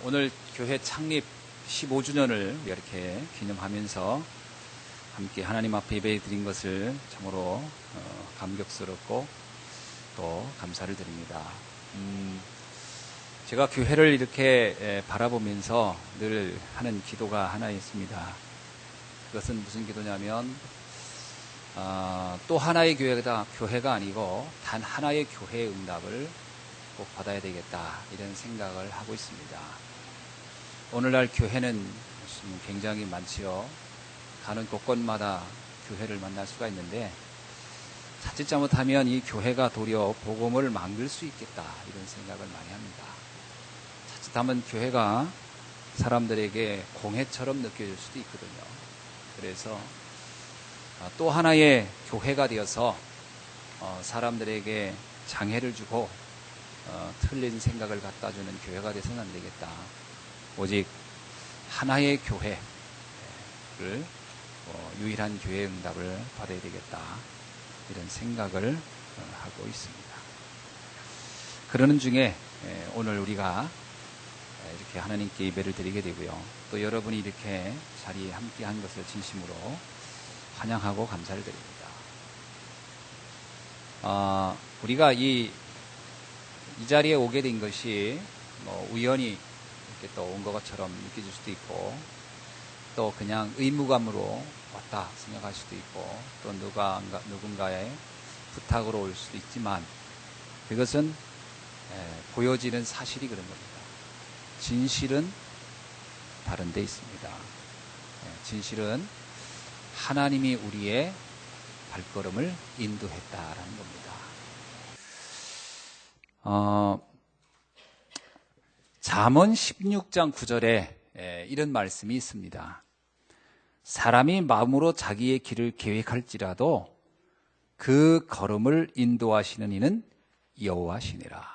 오늘 교회 창립 15주년을 이렇게 기념하면서 함께 하나님 앞에 예배 드린 것을 참으로 감격스럽고 또 감사를 드립니다. 제가 교회를 이렇게 바라보면서 늘 하는 기도가 하나 있습니다. 그것은 무슨 기도냐면 또 하나의 교회가 아니고 단 하나의 교회의 응답을 꼭 받아야 되겠다, 이런 생각을 하고 있습니다. 오늘날 교회는 굉장히 많지요. 가는 곳곳마다 교회를 만날 수가 있는데 자칫 잘못하면 이 교회가 도리어 복음을 막을 수 있겠다, 이런 생각을 많이 합니다. 자칫하면 교회가 사람들에게 공회처럼 느껴질 수도 있거든요. 그래서 또 하나의 교회가 되어서 사람들에게 장애를 주고 틀린 생각을 갖다 주는 교회가 돼서는 안 되겠다. 오직 하나의 교회를 유일한 교회의 응답을 받아야 되겠다, 이런 생각을 하고 있습니다. 그러는 중에 오늘 우리가 이렇게 하나님께 예배를 드리게 되고요, 또 여러분이 이렇게 자리에 함께 한 것을 진심으로 환영하고 감사를 드립니다. 우리가 이 자리에 오게 된 것이 우연히 이렇게 또 온 것처럼 느껴질 수도 있고, 또 그냥 의무감으로 왔다 생각할 수도 있고, 또 누군가의 부탁으로 올 수도 있지만, 그것은 보여지는 사실이 그런 겁니다. 진실은 다른 데 있습니다. 진실은 하나님이 우리의 발걸음을 인도했다라는 겁니다. 잠언 16장 9절에 이런 말씀이 있습니다. 사람이 마음으로 자기의 길을 계획할지라도 그 걸음을 인도하시는 이는 여호와시니라.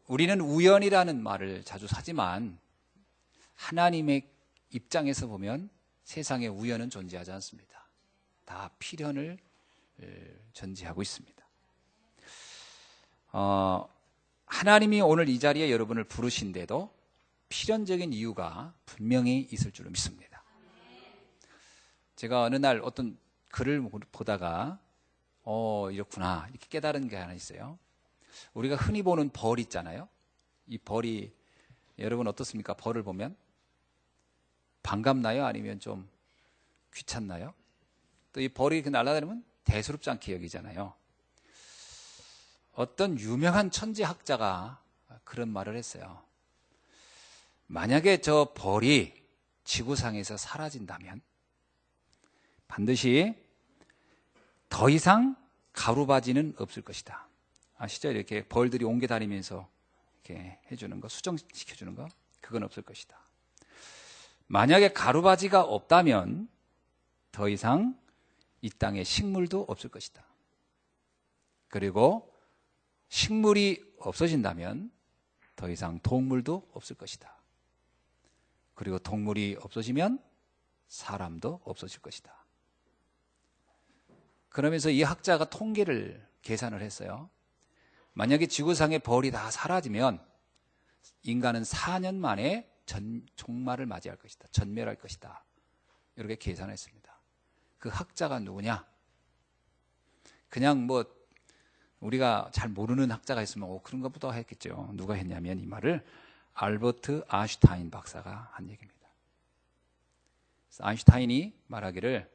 우리는 우연이라는 말을 자주 하지만 하나님의 입장에서 보면 세상에 우연은 존재하지 않습니다. 다 필연을 전제하고 있습니다. 하나님이 오늘 이 자리에 여러분을 부르신데도 필연적인 이유가 분명히 있을 줄로 믿습니다. 제가 어느 날 어떤 글을 보다가 이렇구나, 이렇게 깨달은 게 하나 있어요. 우리가 흔히 보는 벌 있잖아요. 이 벌이 여러분 어떻습니까? 벌을 보면 반갑나요? 아니면 좀 귀찮나요? 또 이 벌이 이렇게 날아다니면 대수롭지 않게 여기잖아요. 어떤 유명한 천재학자가 그런 말을 했어요. 만약에 저 벌이 지구상에서 사라진다면 반드시 더 이상 가루바지는 없을 것이다. 아시죠? 이렇게 벌들이 옮겨 다니면서 이렇게 해주는 거, 수정시켜주는 거, 그건 없을 것이다. 만약에 가루바지가 없다면 더 이상 이 땅에 식물도 없을 것이다. 그리고 식물이 없어진다면 더 이상 동물도 없을 것이다. 그리고 동물이 없어지면 사람도 없어질 것이다. 그러면서 이 학자가 통계를 계산을 했어요. 만약에 지구상의 벌이 다 사라지면 인간은 4년 만에 종말을 맞이할 것이다. 전멸할 것이다. 이렇게 계산했습니다. 그 학자가 누구냐? 그냥 우리가 잘 모르는 학자가 있으면 그런 것부터 했겠죠. 누가 했냐면 이 말을 알버트 아인슈타인 박사가 한 얘기입니다. 그래서 아인슈타인이 말하기를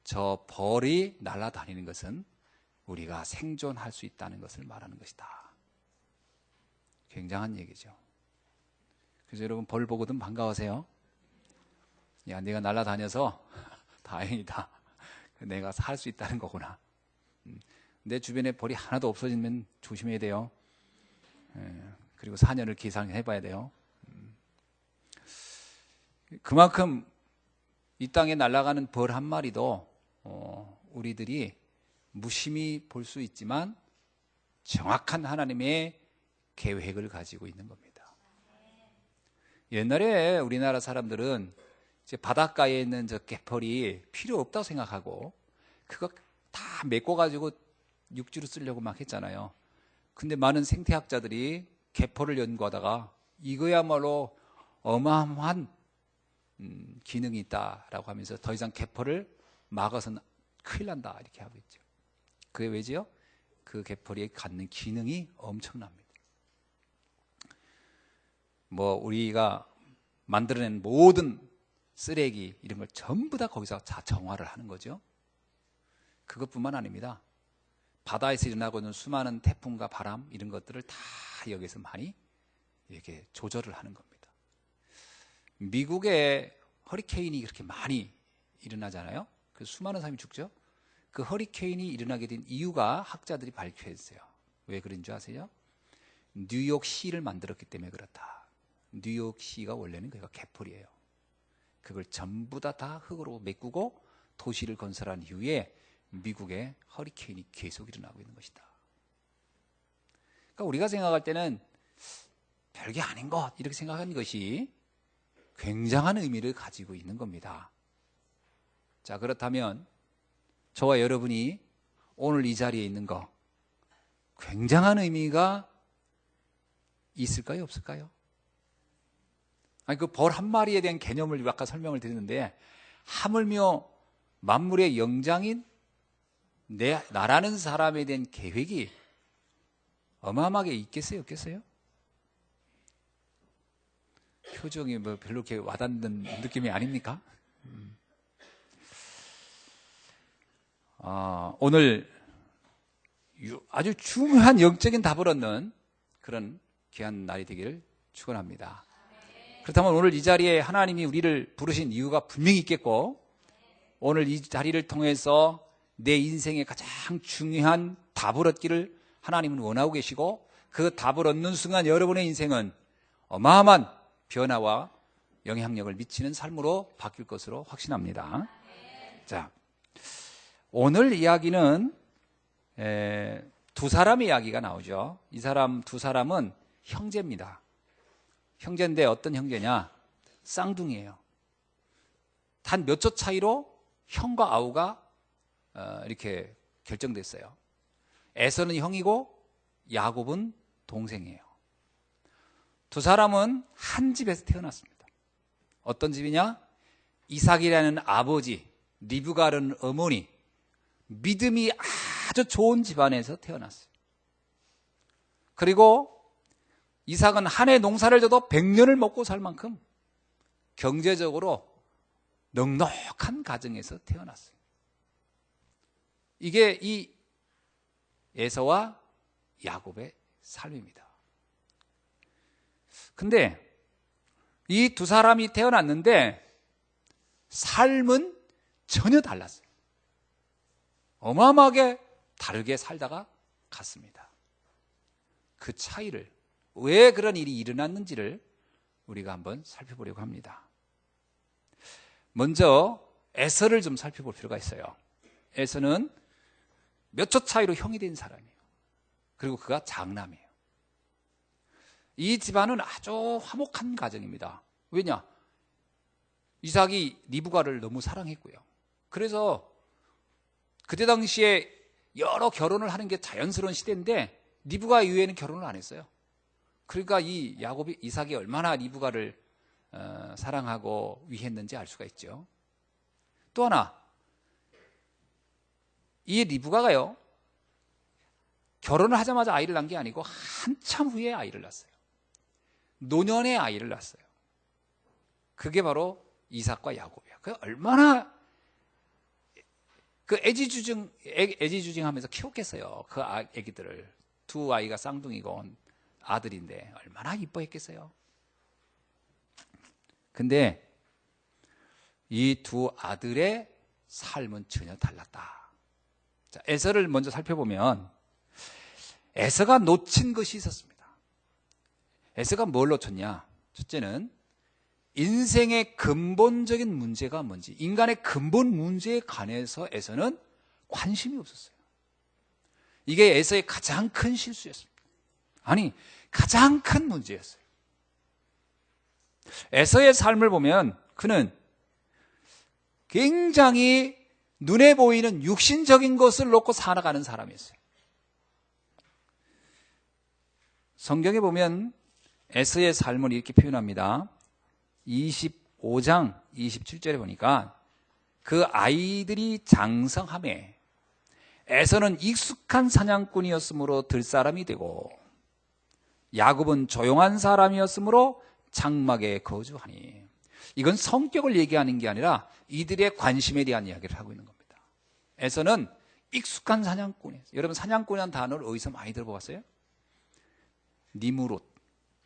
저 벌이 날아다니는 것은 우리가 생존할 수 있다는 것을 말하는 것이다. 굉장한 얘기죠. 그래서 여러분 벌 보거든 반가워하세요. 야, 내가 날아다녀서 다행이다. 내가 살 수 있다는 거구나. 내 주변에 벌이 하나도 없어지면 조심해야 돼요. 그리고 4년을 계산해 봐야 돼요. 그만큼 이 땅에 날아가는 벌 한 마리도 우리들이 무심히 볼 수 있지만 정확한 하나님의 계획을 가지고 있는 겁니다. 옛날에 우리나라 사람들은 이제 바닷가에 있는 저 갯벌이 필요 없다고 생각하고 그거 다 메꿔가지고 육지로 쓰려고 막 했잖아요. 근데 많은 생태학자들이 개포를 연구하다가 이거야말로 어마어마한 기능이 있다라고 하면서 더 이상 개포를 막아서는 큰일 난다 이렇게 하고 있죠. 그게 왜지요? 그 개포리에 갖는 기능이 엄청납니다. 뭐 우리가 만들어낸 모든 쓰레기 이런 걸 전부 다 거기서 정화를 하는 거죠. 그것뿐만 아닙니다. 바다에서 일어나고 있는 수많은 태풍과 바람 이런 것들을 다 여기서 많이 이렇게 조절을 하는 겁니다. 미국에 허리케인이 그렇게 많이 일어나잖아요. 그 수많은 사람이 죽죠. 그 허리케인이 일어나게 된 이유가 학자들이 밝혀냈어요. 왜 그런 줄 아세요? 뉴욕시를 만들었기 때문에 그렇다. 뉴욕시가 원래는 그가 개포리예요. 그걸 전부 다 흙으로 메꾸고 도시를 건설한 이후에 미국에 허리케인이 계속 일어나고 있는 것이다. 그러니까 우리가 생각할 때는 별게 아닌 것 이렇게 생각하는 것이 굉장한 의미를 가지고 있는 겁니다. 자, 그렇다면 저와 여러분이 오늘 이 자리에 있는 거 굉장한 의미가 있을까요? 없을까요? 아니, 그 벌 한 마리에 대한 개념을 아까 설명을 드렸는데 하물며 만물의 영장인 나라는 사람에 대한 계획이 어마어마하게 있겠어요? 없겠어요? 표정이 뭐 별로 이렇게 와닿는 느낌이 아닙니까? 오늘 아주 중요한 영적인 답을 얻는 그런 귀한 날이 되기를 축원합니다. 그렇다면 오늘 이 자리에 하나님이 우리를 부르신 이유가 분명히 있겠고, 오늘 이 자리를 통해서 내 인생의 가장 중요한 답을 얻기를 하나님은 원하고 계시고, 그 답을 얻는 순간 여러분의 인생은 어마어마한 변화와 영향력을 미치는 삶으로 바뀔 것으로 확신합니다. 자, 오늘 이야기는 두 사람의 이야기가 나오죠. 이 두 사람은 형제입니다. 형제인데 어떤 형제냐? 쌍둥이에요. 단 몇 초 차이로 형과 아우가 이렇게 결정됐어요. 에서는 형이고 야곱은 동생이에요. 두 사람은 한 집에서 태어났습니다. 어떤 집이냐? 이삭이라는 아버지, 리브가라는 어머니, 믿음이 아주 좋은 집안에서 태어났어요. 그리고 이삭은 한 해 농사를 져도 100년을 먹고 살 만큼 경제적으로 넉넉한 가정에서 태어났어요. 이게 이 에서와 야곱의 삶입니다. 근데 이 두 사람이 태어났는데 삶은 전혀 달랐어요. 어마어마하게 다르게 살다가 갔습니다. 그 차이를, 왜 그런 일이 일어났는지를 우리가 한번 살펴보려고 합니다. 먼저 에서를 좀 살펴볼 필요가 있어요. 에서는 몇 초 차이로 형이 된 사람이에요. 그리고 그가 장남이에요. 이 집안은 아주 화목한 가정입니다. 왜냐? 이삭이 리브가를 너무 사랑했고요. 그래서 그때 당시에 여러 결혼을 하는 게 자연스러운 시대인데 리브가 이후에는 결혼을 안 했어요. 그러니까 이 이삭이 얼마나 리브가를 사랑하고 위했는지 알 수가 있죠. 또 하나, 이 리브가가요, 결혼을 하자마자 아이를 낳은 게 아니고 한참 후에 아이를 낳았어요. 노년에 아이를 낳았어요. 그게 바로 이삭과 야곱이에요. 그 얼마나 그 애지중지하면서 키웠겠어요. 그 애기들을. 두 아이가 쌍둥이고 아들인데 얼마나 이뻐했겠어요. 근데 이 두 아들의 삶은 전혀 달랐다. 자, 에서를 먼저 살펴보면 에서가 놓친 것이 있었습니다. 에서가 뭘 놓쳤냐? 첫째는 인생의 근본적인 문제가 뭔지, 인간의 근본 문제에 관해서 에서는 관심이 없었어요. 이게 에서의 가장 큰 실수였습니다. 아니, 가장 큰 문제였어요. 에서의 삶을 보면 그는 굉장히 눈에 보이는 육신적인 것을 놓고 살아가는 사람이었어요. 성경에 보면 에서의 삶을 이렇게 표현합니다. 25장 27절에 보니까 그 아이들이 장성하매 에서는 익숙한 사냥꾼이었으므로 들사람이 되고 야곱은 조용한 사람이었으므로 장막에 거주하니. 이건 성격을 얘기하는 게 아니라 이들의 관심에 대한 이야기를 하고 있는 겁니다. 에서는 익숙한 사냥꾼이에요. 여러분, 사냥꾼이라는 단어를 어디서 많이 들어보았어요? 니무롯.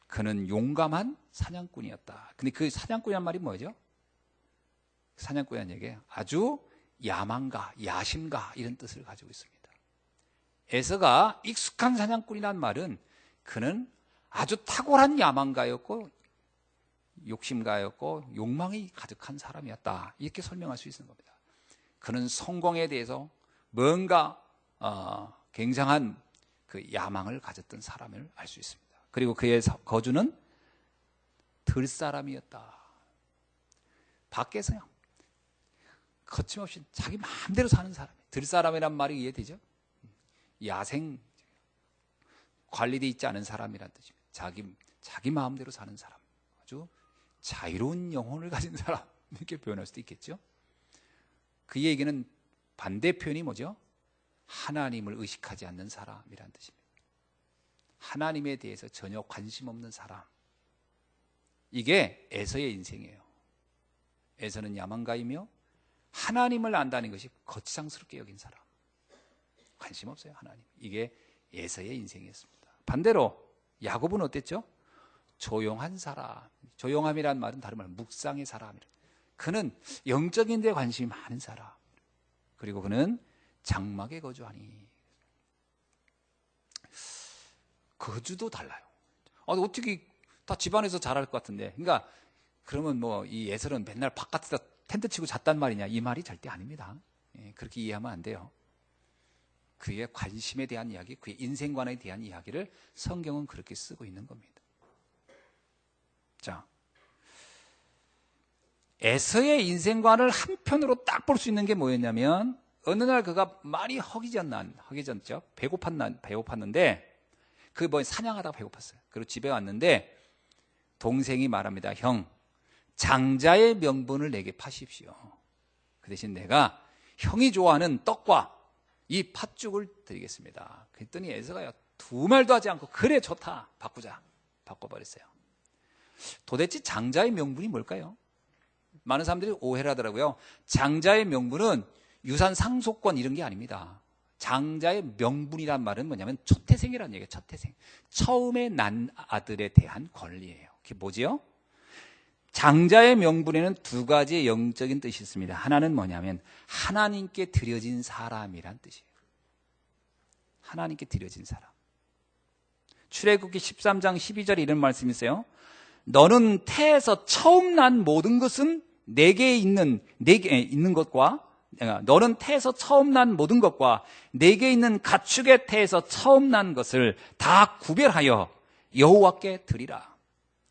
그는 용감한 사냥꾼이었다. 근데 그 사냥꾼이란 말이 뭐죠? 사냥꾼이라는 얘기예요. 아주 야망가, 야심가 이런 뜻을 가지고 있습니다. 에서가 익숙한 사냥꾼이란 말은 그는 아주 탁월한 야망가였고 욕심가였고 욕망이 가득한 사람이었다. 이렇게 설명할 수 있는 겁니다. 그는 성공에 대해서 뭔가 굉장한 그 야망을 가졌던 사람을 알 수 있습니다. 그리고 그의 거주는 들사람이었다. 밖에서 거침없이 자기 마음대로 사는 사람이에요. 들사람이란 말이 이해되죠? 야생, 관리되어 있지 않은 사람이란 뜻입니다. 자기 마음대로 사는 사람, 아주 자유로운 영혼을 가진 사람, 이렇게 표현할 수도 있겠죠. 그 얘기는 반대 표현이 뭐죠? 하나님을 의식하지 않는 사람이란 뜻입니다. 하나님에 대해서 전혀 관심 없는 사람. 이게 에서의 인생이에요. 에서는 야망가이며 하나님을 안다는 것이 거치장스럽게 여긴 사람. 관심 없어요, 하나님. 이게 에서의 인생이었습니다. 반대로 야곱은 어땠죠? 조용한 사람. 조용함이란 말은 다른 말, 묵상의 사람이라. 그는 영적인 데 관심이 많은 사람. 그리고 그는 장막에 거주하니. 거주도 달라요. 어떻게 다 집안에서 잘할 것 같은데. 그러니까 그러면 뭐 이 에서는 맨날 바깥에서 텐트 치고 잤단 말이냐, 이 말이 절대 아닙니다. 그렇게 이해하면 안 돼요. 그의 관심에 대한 이야기, 그의 인생관에 대한 이야기를 성경은 그렇게 쓰고 있는 겁니다. 자, 에서의 인생관을 한편으로 딱 볼 수 있는 게 뭐였냐면, 어느 날 그가 많이 허기졌죠. 배고팠는데, 사냥하다가 배고팠어요. 그리고 집에 왔는데, 동생이 말합니다. 형, 장자의 명분을 내게 파십시오. 그 대신 내가 형이 좋아하는 떡과 이 팥죽을 드리겠습니다. 그랬더니 에서가 두 말도 하지 않고, 그래, 좋다, 바꾸자. 바꿔버렸어요. 도대체 장자의 명분이 뭘까요? 많은 사람들이 오해를 하더라고요. 장자의 명분은 유산 상속권 이런 게 아닙니다. 장자의 명분이란 말은 뭐냐면 초태생이라는 얘기예요. 초태생. 처음에 난 아들에 대한 권리예요. 그게 뭐지요? 장자의 명분에는 두 가지의 영적인 뜻이 있습니다. 하나는 뭐냐면 하나님께 드려진 사람이란 뜻이에요. 하나님께 드려진 사람. 출애굽기 13장 12절에 이런 말씀이 있어요. 너는 태에서 처음 난 모든 것은 내게 있는 것과, 너는 태에서 처음 난 모든 것과 내게 있는 가축의 태에서 처음 난 것을 다 구별하여 여호와께 드리라.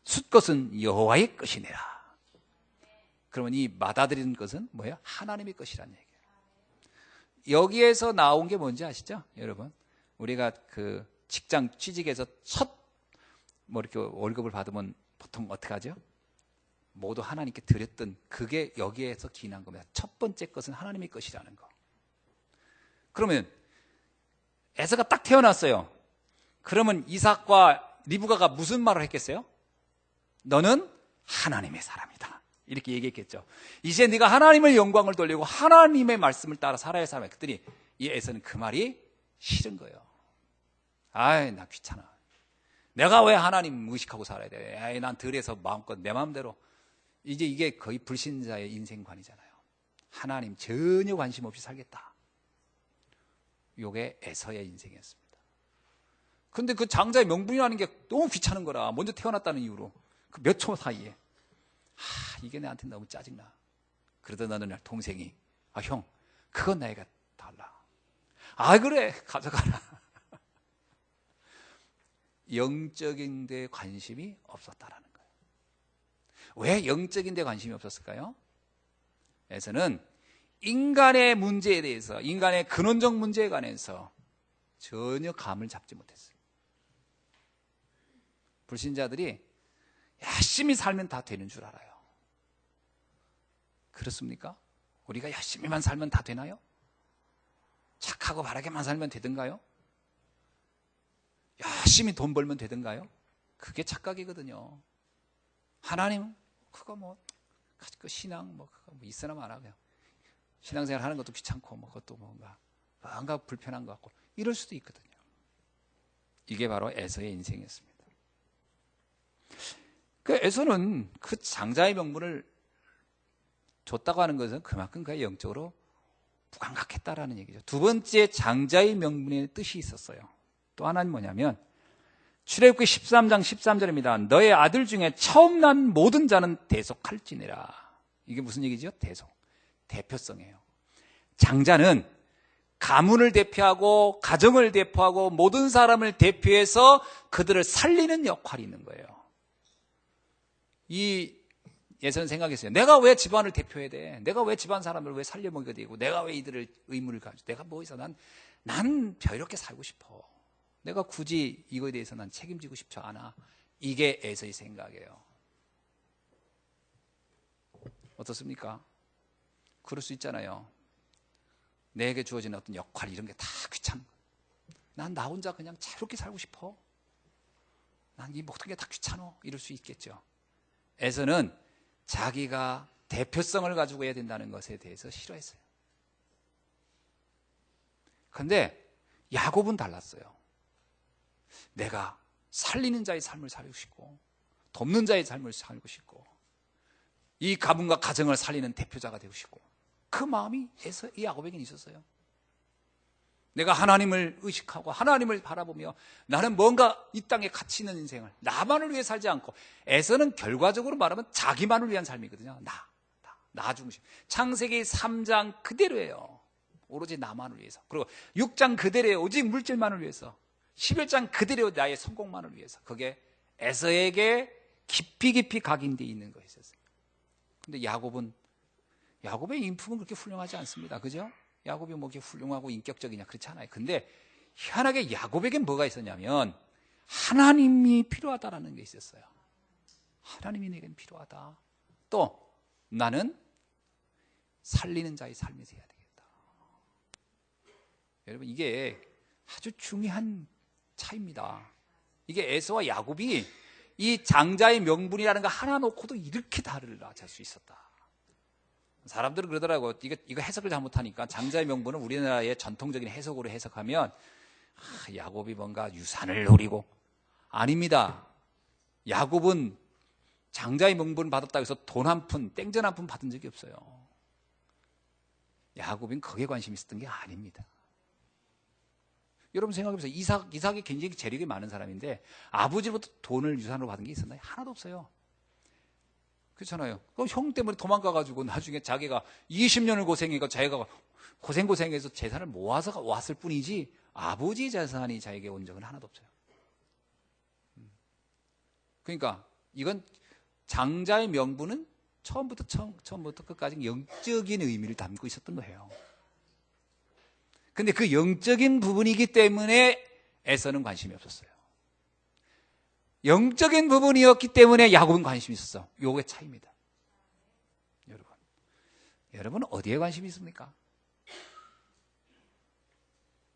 숫것은 여호와의 것이니라. 그러면 이 받아들이는 것은 뭐예요? 하나님의 것이라는 얘기예요. 여기에서 나온 게 뭔지 아시죠? 여러분, 우리가 그 직장 취직해서 이렇게 월급을 받으면 보통 어떻게 하죠? 모두 하나님께 드렸던 그게 여기에서 기인한 겁니다. 첫 번째 것은 하나님의 것이라는 거. 그러면 에서가 딱 태어났어요. 그러면 이삭과 리브가가 무슨 말을 했겠어요? 너는 하나님의 사람이다. 이렇게 얘기했겠죠. 이제 네가 하나님의 영광을 돌리고 하나님의 말씀을 따라 살아야 할 사람이야. 그랬더니 이 에서는 그 말이 싫은 거예요. 아이, 나 귀찮아. 내가 왜 하나님 의식하고 살아야 돼? 아이, 난 들에서 마음껏 내 마음대로. 이제 이게 거의 불신자의 인생관이잖아요. 하나님 전혀 관심 없이 살겠다. 이게 에서의 인생이었습니다. 근데 그 장자의 명분이라는 게 너무 귀찮은 거라. 먼저 태어났다는 이유로. 그 몇 초 사이에. 이게 내한테 너무 짜증나. 그러던 어느 날 동생이, 형, 그건 나이가 달라. 그래, 가져가라. 영적인 데 관심이 없었다라는 거예요. 왜 영적인 데 관심이 없었을까요? 에서는 인간의 문제에 대해서, 인간의 근원적 문제에 관해서 전혀 감을 잡지 못했어요. 불신자들이 열심히 살면 다 되는 줄 알아요. 그렇습니까? 우리가 열심히만 살면 다 되나요? 착하고 바르게만 살면 되든가요? 열심히 돈 벌면 되든가요? 그게 착각이거든요. 하나님, 그거 뭐, 그 신앙, 뭐, 그거 뭐 있으나 마나, 그냥. 신앙생활 하는 것도 귀찮고, 뭐, 그것도 뭔가 불편한 것 같고, 이럴 수도 있거든요. 이게 바로 에서의 인생이었습니다. 그 에서는 그 장자의 명분을 줬다고 하는 것은 그만큼 그가 영적으로 무감각했다라는 얘기죠. 두 번째 장자의 명분의 뜻이 있었어요. 또 하나는 뭐냐면 출애굽기 13장 13절입니다. 너의 아들 중에 처음 난 모든 자는 대속할지니라. 이게 무슨 얘기죠? 대속. 대표성이에요. 장자는 가문을 대표하고 가정을 대표하고 모든 사람을 대표해서 그들을 살리는 역할이 있는 거예요. 이 예서는 생각했어요. 내가 왜 집안을 대표해야 돼? 내가 왜 집안 사람을 왜 살려먹여야 되고 내가 왜 이들을 의무를 가지고 내가 뭐 있어? 난 이렇게 살고 싶어. 내가 굳이 이거에 대해서 난 책임지고 싶지 않아. 이게 에서의 생각이에요. 어떻습니까? 그럴 수 있잖아요. 내게 주어진 어떤 역할 이런 게 다 귀찮아. 난 나 혼자 그냥 자유롭게 살고 싶어. 난 이 모든 게 다 귀찮아. 이럴 수 있겠죠. 에서는 자기가 대표성을 가지고 해야 된다는 것에 대해서 싫어했어요. 그런데 야곱은 달랐어요. 내가 살리는 자의 삶을 살고 싶고 돕는 자의 삶을 살고 싶고 이 가문과 가정을 살리는 대표자가 되고 싶고 그 마음이 이 야곱에게는 있었어요. 내가 하나님을 의식하고 하나님을 바라보며 나는 뭔가 이 땅에 가치 있는 인생을 나만을 위해 살지 않고 에서는 결과적으로 말하면 자기만을 위한 삶이거든요. 나 중심. 창세기 3장 그대로예요. 오로지 나만을 위해서. 그리고 6장 그대로예요. 오직 물질만을 위해서. 11장 그대로 나의 성공만을 위해서. 그게 에서에게 깊이 각인되어 있는 것이었어요. 근데 야곱의 인품은 그렇게 훌륭하지 않습니다. 그죠? 야곱이 뭐 이렇게 훌륭하고 인격적이냐 그렇지 않아요. 근데 희한하게 야곱에겐 뭐가 있었냐면 하나님이 필요하다라는 게 있었어요. 하나님이 내겐 필요하다. 또 나는 살리는 자의 삶이 돼야 되겠다. 여러분 이게 아주 중요한 차이입니다. 이게 에서와 야곱이 이 장자의 명분이라는 거 하나 놓고도 이렇게 달라질 수 있었다. 사람들은 그러더라고. 이거 해석을 잘못하니까 장자의 명분은 우리나라의 전통적인 해석으로 해석하면 야곱이 뭔가 유산을 노리고 아닙니다. 야곱은 장자의 명분을 받았다고 해서 돈 한 푼, 땡전 한 푼 받은 적이 없어요. 야곱은 거기에 관심이 있었던 게 아닙니다. 여러분 생각해보세요. 이삭이 굉장히 재력이 많은 사람인데 아버지로부터 돈을 유산으로 받은 게 있었나요? 하나도 없어요. 그렇잖아요. 형 때문에 도망가가지고 나중에 자기가 20년을 고생해서 자기가 고생해서 재산을 모아서 왔을 뿐이지 아버지 재산이 자기에게 온 적은 하나도 없어요. 그러니까 이건 장자의 명분은 처음부터 끝까지 영적인 의미를 담고 있었던 거예요. 근데 그 영적인 부분이기 때문에 에서는 관심이 없었어요. 영적인 부분이었기 때문에 야곱은 관심이 있었어. 요게 차이입니다. 여러분은 어디에 관심이 있습니까?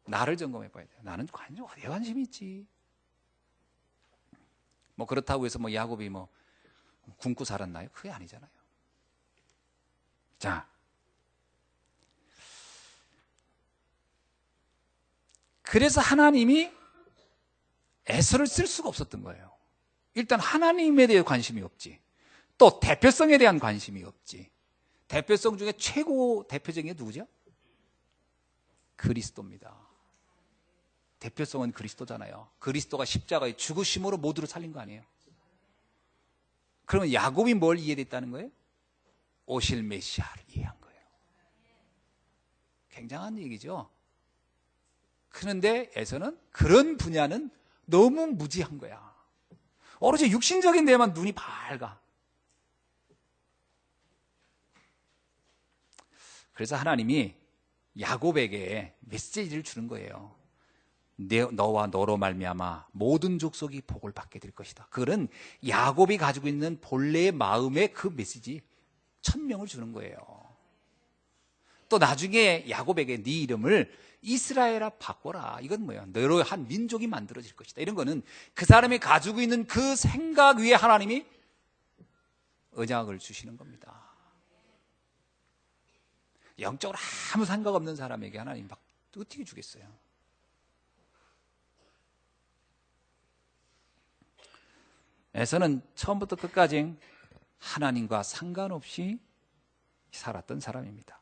나를 점검해 봐야 돼요. 나는 어디에 관심이 있지? 뭐 그렇다고 해서 뭐 야곱이 뭐 굶고 살았나요? 그게 아니잖아요. 자, 그래서 하나님이 에서를 쓸 수가 없었던 거예요. 일단 하나님에 대해 관심이 없지. 또 대표성에 대한 관심이 없지. 대표성 중에 최고 대표적인 게 누구죠? 그리스도입니다. 대표성은 그리스도잖아요. 그리스도가 십자가의 죽으심으로 모두를 살린 거 아니에요? 그러면 야곱이 뭘 이해했다는 거예요? 오실 메시아를 이해한 거예요. 굉장한 얘기죠. 그런데 에서는 그런 분야는 너무 무지한 거야. 오로지 육신적인 데만 눈이 밝아. 그래서 하나님이 야곱에게 메시지를 주는 거예요. 너와 너로 말미암아 모든 족속이 복을 받게 될 것이다. 그거는 야곱이 가지고 있는 본래의 마음의 그 메시지, 천명을 주는 거예요. 또 나중에 야곱에게 네 이름을 이스라엘아 바꿔라. 이건 뭐야? 너로 한 민족이 만들어질 것이다. 이런 거는 그 사람이 가지고 있는 그 생각 위에 하나님이 언약을 주시는 겁니다. 영적으로 아무 생각 없는 사람에게 하나님 막 어떻게 주겠어요? 에서는 처음부터 끝까지 하나님과 상관없이 살았던 사람입니다.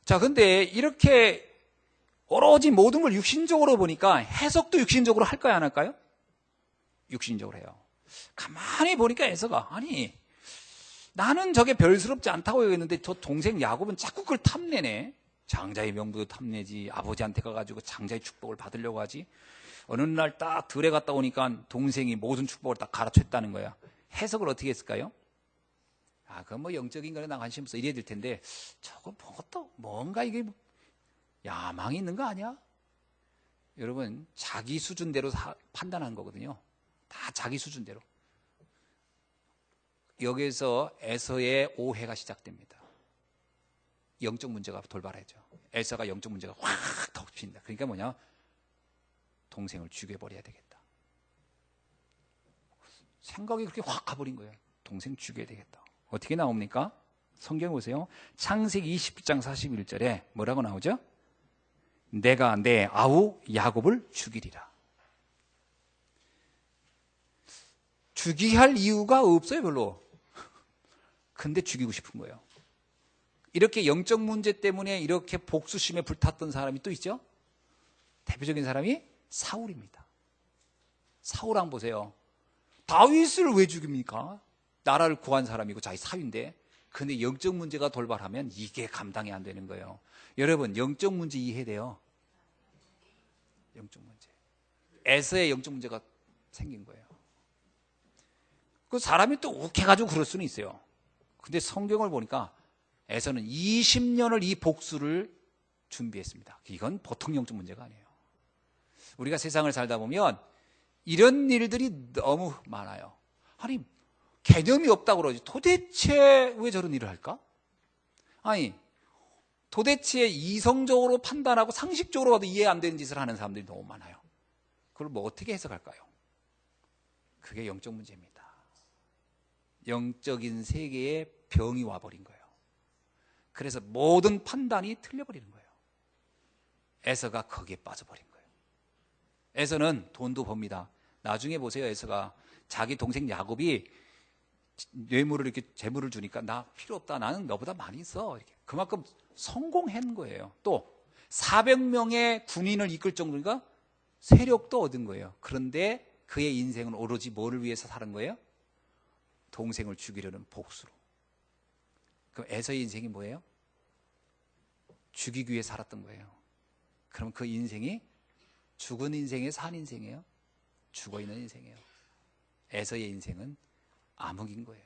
자, 근데 이렇게 오로지 모든 걸 육신적으로 보니까 해석도 육신적으로 할까요, 안 할까요? 육신적으로 해요. 가만히 보니까 에서가, 아니, 나는 저게 별스럽지 않다고 여겼는데 저 동생 야곱은 자꾸 그걸 탐내네. 장자의 명부도 탐내지, 아버지한테 가가지고 장자의 축복을 받으려고 하지. 어느 날 딱 들에 갔다 오니까 동생이 모든 축복을 딱 가르쳤다는 거야. 해석을 어떻게 했을까요? 아, 그건 뭐 영적인 거에 나 관심 없어. 이래야 될 텐데, 저거 뭔가 이게 야망이 있는 거 아니야? 여러분, 자기 수준대로 판단한 거거든요. 다 자기 수준대로. 여기에서 에서의 오해가 시작됩니다. 영적 문제가 돌발하죠. 에서가 영적 문제가 확 덮친다. 그러니까 뭐냐? 동생을 죽여버려야 되겠다. 생각이 그렇게 확 가버린 거예요. 동생 죽여야 되겠다. 어떻게 나옵니까? 성경 보세요. 창세기 20장 41절에 뭐라고 나오죠? 내가 내 아우 야곱을 죽이리라. 죽이야 할 이유가 없어요, 별로. 근데 죽이고 싶은 거예요. 이렇게 영적 문제 때문에 이렇게 복수심에 불탔던 사람이 또 있죠? 대표적인 사람이 사울입니다. 사울 한번 보세요. 다윗을 왜 죽입니까? 나라를 구한 사람이고 자기 사위인데. 근데 영적 문제가 돌발하면 이게 감당이 안 되는 거예요. 여러분, 영적 문제 이해돼요? 영적 문제. 에서의 영적 문제가 생긴 거예요. 그 사람이 또 욱해가지고 그럴 수는 있어요. 근데 성경을 보니까 에서는 20년을 이 복수를 준비했습니다. 이건 보통 영적 문제가 아니에요. 우리가 세상을 살다 보면 이런 일들이 너무 많아요. 아니, 개념이 없다고 그러지. 도대체 왜 저런 일을 할까? 아니, 도대체 이성적으로 판단하고 상식적으로 봐도 이해 안 되는 짓을 하는 사람들이 너무 많아요. 그걸 뭐 어떻게 해석할까요? 그게 영적 문제입니다. 영적인 세계에 병이 와버린 거예요. 그래서 모든 판단이 틀려버리는 거예요. 에서가 거기에 빠져버린 거예요. 에서는 돈도 법니다. 나중에 보세요. 에서가 자기 동생 야곱이 뇌물을 이렇게 재물을 주니까 나 필요 없다. 나는 너보다 많이 있어. 이렇게. 그만큼 성공한 거예요. 또 400명의 군인을 이끌 정도니까 세력도 얻은 거예요. 그런데 그의 인생은 오로지 뭐를 위해서 사는 거예요? 동생을 죽이려는 복수로. 그럼 에서의 인생이 뭐예요? 죽이기 위해 살았던 거예요. 그럼 그 인생이 죽은 인생의 산 인생이에요? 죽어있는 인생이에요. 에서의 인생은 암흑인 거예요.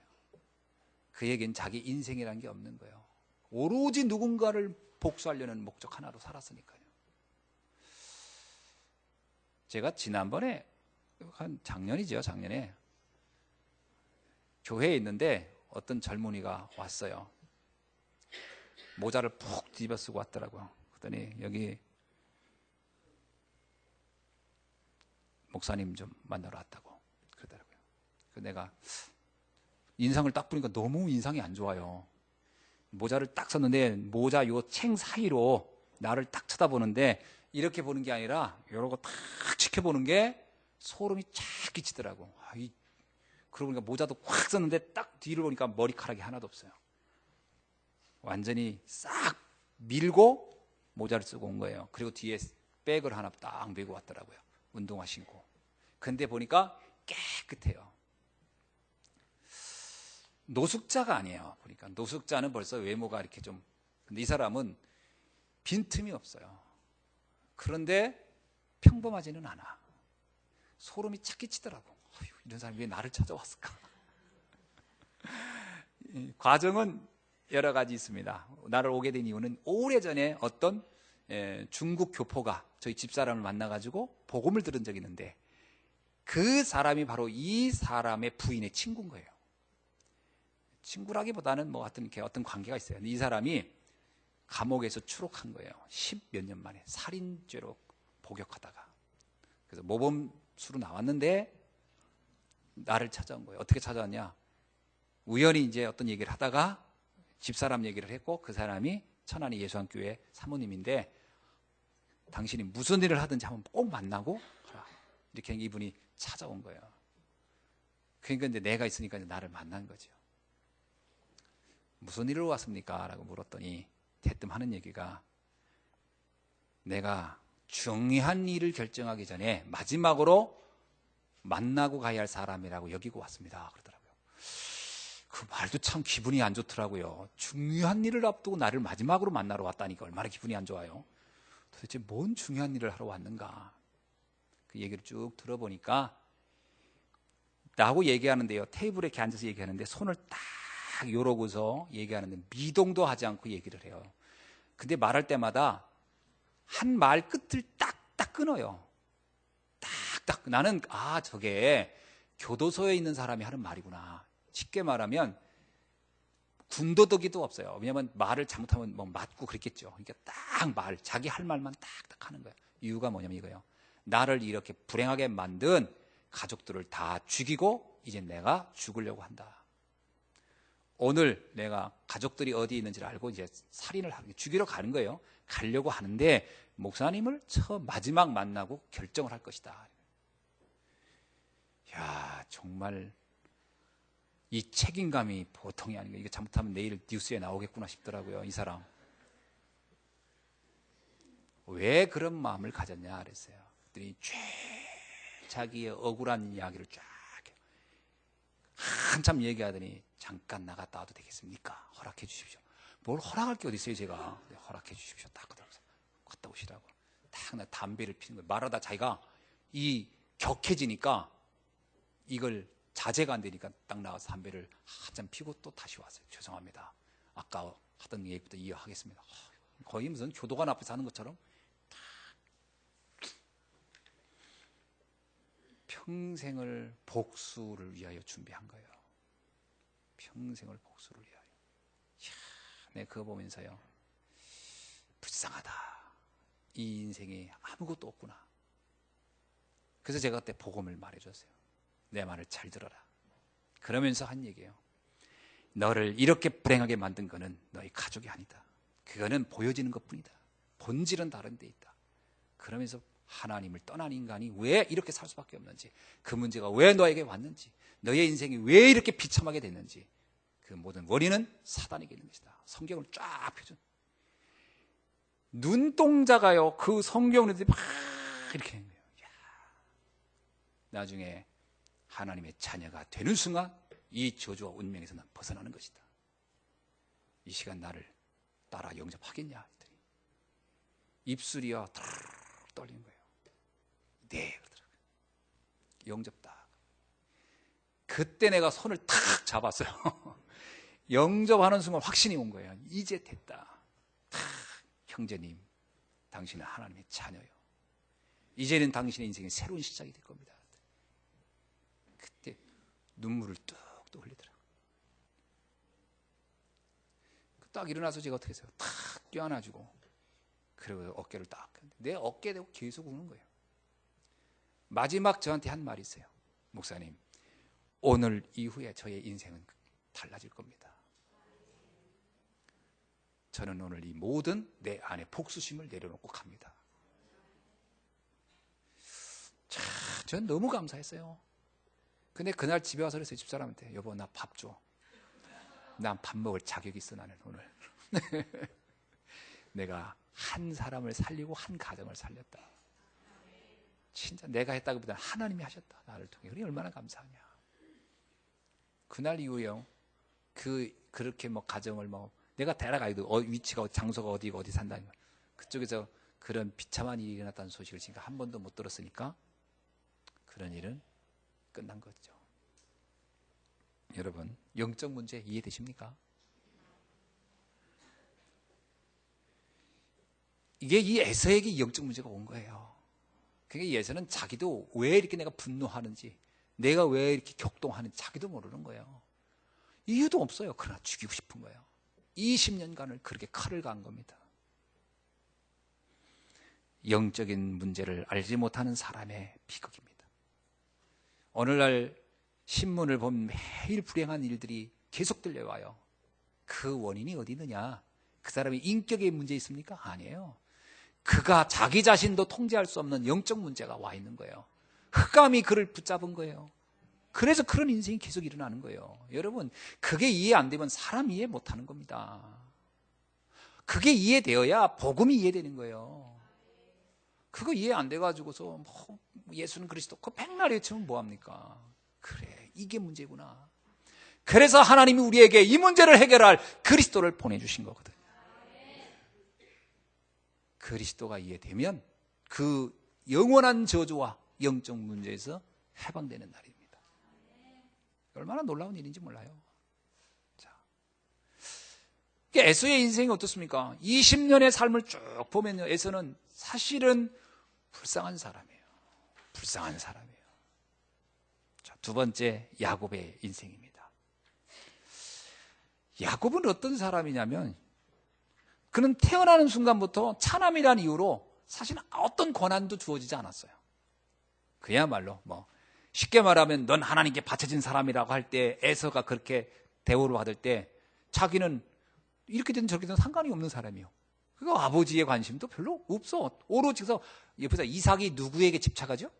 그에겐 자기 인생이라는 게 없는 거예요. 오로지 누군가를 복수하려는 목적 하나로 살았으니까요. 제가 지난번에 한 작년이죠. 작년에 교회에 있는데 어떤 젊은이가 왔어요. 모자를 푹 뒤집어 쓰고 왔더라고요. 그랬더니 여기 목사님 좀 만나러 왔다고 그러더라고요. 그래서 내가 인상을 딱 보니까 너무 인상이 안 좋아요. 모자를 딱 썼는데 모자 요 챙 사이로 나를 딱 쳐다보는데 이렇게 보는 게 아니라 이러고 딱 지켜보는 게 소름이 쫙 끼치더라고. 그러고 보니까 모자도 꽉 썼는데 딱 뒤를 보니까 머리카락이 하나도 없어요. 완전히 싹 밀고 모자를 쓰고 온 거예요. 그리고 뒤에 백을 하나 딱 메고 왔더라고요. 운동화 신고. 근데 보니까 깨끗해요. 노숙자가 아니에요. 보니까 노숙자는 벌써 외모가 이렇게 좀, 근데 이 사람은 빈틈이 없어요. 그런데 평범하지는 않아. 소름이 착 끼치더라고. 이런 사람이 왜 나를 찾아왔을까? 과정은 여러 가지 있습니다. 나를 오게 된 이유는 오래전에 어떤 중국 교포가 저희 집사람을 만나가지고 복음을 들은 적이 있는데 그 사람이 바로 이 사람의 부인의 친구인 거예요. 친구라기보다는 뭐 어떤 관계가 있어요. 이 사람이 감옥에서 추록한 거예요. 10몇 년 만에 살인죄로 복역하다가. 그래서 모범수로 나왔는데 나를 찾아온 거예요. 어떻게 찾아왔냐? 우연히 이제 어떤 얘기를 하다가 집사람 얘기를 했고 그 사람이 천안의 예수한교회 사모님인데 당신이 무슨 일을 하든지 한번 꼭 만나고 가라. 이렇게 이분이 찾아온 거예요. 그러니까 이제 내가 있으니까 이제 나를 만난 거죠. 무슨 일로 왔습니까? 라고 물었더니 대뜸 하는 얘기가 내가 중요한 일을 결정하기 전에 마지막으로 만나고 가야 할 사람이라고 여기고 왔습니다. 그러더라고요. 그 말도 참 기분이 안 좋더라고요. 중요한 일을 앞두고 나를 마지막으로 만나러 왔다니까 얼마나 기분이 안 좋아요. 도대체 뭔 중요한 일을 하러 왔는가? 그 얘기를 쭉 들어보니까 라고 얘기하는데요. 테이블에 이렇게 앉아서 얘기하는데 손을 딱 요러고서 얘기하는데 미동도 하지 않고 얘기를 해요. 근데 말할 때마다 한 말 끝을 딱딱 끊어요. 딱딱. 나는 저게 교도소에 있는 사람이 하는 말이구나. 쉽게 말하면 군더더기도 없어요. 왜냐하면 말을 잘못하면 뭐 맞고 그랬겠죠. 그러니까 딱 자기 할 말만 딱딱 하는 거예요. 이유가 뭐냐면 이거예요. 나를 이렇게 불행하게 만든 가족들을 다 죽이고 이제 내가 죽으려고 한다. 오늘 내가 가족들이 어디 있는지를 알고 이제 살인을 하는, 죽이러 가는 거예요. 가려고 하는데 목사님을 처음 마지막 만나고 결정을 할 것이다. 야, 정말 이 책임감이 보통이 아닌가. 이거 잘못하면 내일 뉴스에 나오겠구나 싶더라고요. 이 사람 왜 그런 마음을 가졌냐 그랬어요. 그랬더니 자기의 억울한 이야기를 쫙 한참 얘기하더니 잠깐 나갔다 와도 되겠습니까? 허락해 주십시오. 뭘 허락할 게 어디 있어요. 제가 허락해 주십시오. 딱 그러면서 갔다 오시라고. 딱 나 담배를 피는 거예요. 말하다 자기가 이 격해지니까 이걸 자제가 안 되니까 딱 나와서 담배를 한참 피고 또 다시 왔어요. 죄송합니다. 아까 하던 얘기부터 이어하겠습니다. 거의 무슨 교도관 앞에서 하는 것처럼 평생을 복수를 위하여 준비한 거예요. 평생을 복수를 위하여. 이야, 내가 그거 보면서요. 불쌍하다. 이 인생에 아무것도 없구나. 그래서 제가 그때 복음을 말해줬어요. 내 말을 잘 들어라. 그러면서 한 얘기예요. 너를 이렇게 불행하게 만든 거는 너희 가족이 아니다. 그거는 보여지는 것뿐이다. 본질은 다른 데 있다. 그러면서 하나님을 떠난 인간이 왜 이렇게 살 수밖에 없는지, 그 문제가 왜 너에게 왔는지, 너의 인생이 왜 이렇게 비참하게 됐는지, 그 모든 원인은 사단에게 있는 것이다. 성경을 쫙 펴준. 눈동자가요, 그 성경을 막 이렇게 하는 거예요. 나중에 하나님의 자녀가 되는 순간 이 저주와 운명에서 난 벗어나는 것이다. 이 시간 나를 따라 영접하겠냐 했더니 입술이요 떨리는 거예요. 네, 그러더라고요. 영접다. 그때 내가 손을 탁 잡았어요. 영접하는 순간 확신이 온 거예요. 이제 됐다. 형제님, 당신은 하나님의 자녀요. 이제는 당신의 인생이 새로운 시작이 될 겁니다. 그때 눈물을 뚝뚝 흘리더라고요. 딱 일어나서 제가 어떻게 했어요? 탁 껴안아주고, 그리고 어깨를 딱, 내 어깨에 대고 계속 우는 거예요. 마지막 저한테 한 말이 있어요. 목사님, 오늘 이후에 저의 인생은 달라질 겁니다. 저는 오늘 이 모든 내 안에 복수심을 내려놓고 갑니다. 참, 전 너무 감사했어요. 근데 그날 집에 와서 그랬어요. 집사람한테, 여보 나 밥 줘. 난 밥 먹을 자격이 있어. 나는 오늘 내가 한 사람을 살리고 한 가정을 살렸다. 진짜 내가 했다기보다는 하나님이 하셨다. 나를 통해. 그게 얼마나 감사하냐. 그날 이후에요, 그렇게 뭐 가정을 뭐 내가 데려가기도 위치가 장소가 어디고 어디 산다는 거, 그쪽에서 그런 비참한 일이 일어났다는 소식을 지금 한 번도 못 들었으니까 그런 일은 끝난 거죠. 여러분, 영적 문제 이해 되십니까? 이게 이 에서에게 영적 문제가 온 거예요. 그러니까 이 에서는 자기도 왜 이렇게 내가 분노하는지, 내가 왜 이렇게 격동하는지 자기도 모르는 거예요. 이유도 없어요. 그러나 죽이고 싶은 거예요. 20년간을 그렇게 칼을 간 겁니다. 영적인 문제를 알지 못하는 사람의 비극입니다. 오늘날 신문을 보면 매일 불행한 일들이 계속 들려와요. 그 원인이 어디 있느냐? 그 사람이 인격에 문제 있습니까? 아니에요. 그가 자기 자신도 통제할 수 없는 영적 문제가 와 있는 거예요. 흑암이 그를 붙잡은 거예요. 그래서 그런 인생이 계속 일어나는 거예요. 여러분, 그게 이해 안 되면 사람 이해 못하는 겁니다. 그게 이해되어야 복음이 이해되는 거예요. 그거 이해 안 돼가지고서 뭐 예수는 그리스도 그 백날 외치면 뭐합니까? 그래, 이게 문제구나. 그래서 하나님이 우리에게 이 문제를 해결할 그리스도를 보내주신 거거든요. 그리스도가 이해되면 그 영원한 저주와 영적 문제에서 해방되는 날입니다. 얼마나 놀라운 일인지 몰라요. 자, 에서의 인생이 어떻습니까? 20년의 삶을 쭉 보면요, 에서는 사실은 불쌍한 사람이에요. 불쌍한 사람이에요. 자, 두 번째, 야곱의 인생입니다. 야곱은 어떤 사람이냐면, 그는 태어나는 순간부터 차남이라는 이유로 사실 어떤 권한도 주어지지 않았어요. 그야말로 쉽게 말하면 넌 하나님께 바쳐진 사람이라고 할 때 에서가 그렇게 대우를 받을 때 자기는 이렇게 된 저렇게 된 상관이 없는 사람이에요. 그러니까 아버지의 관심도 별로 없어. 오로지 그래서 옆에서 이삭이 누구에게 집착하죠?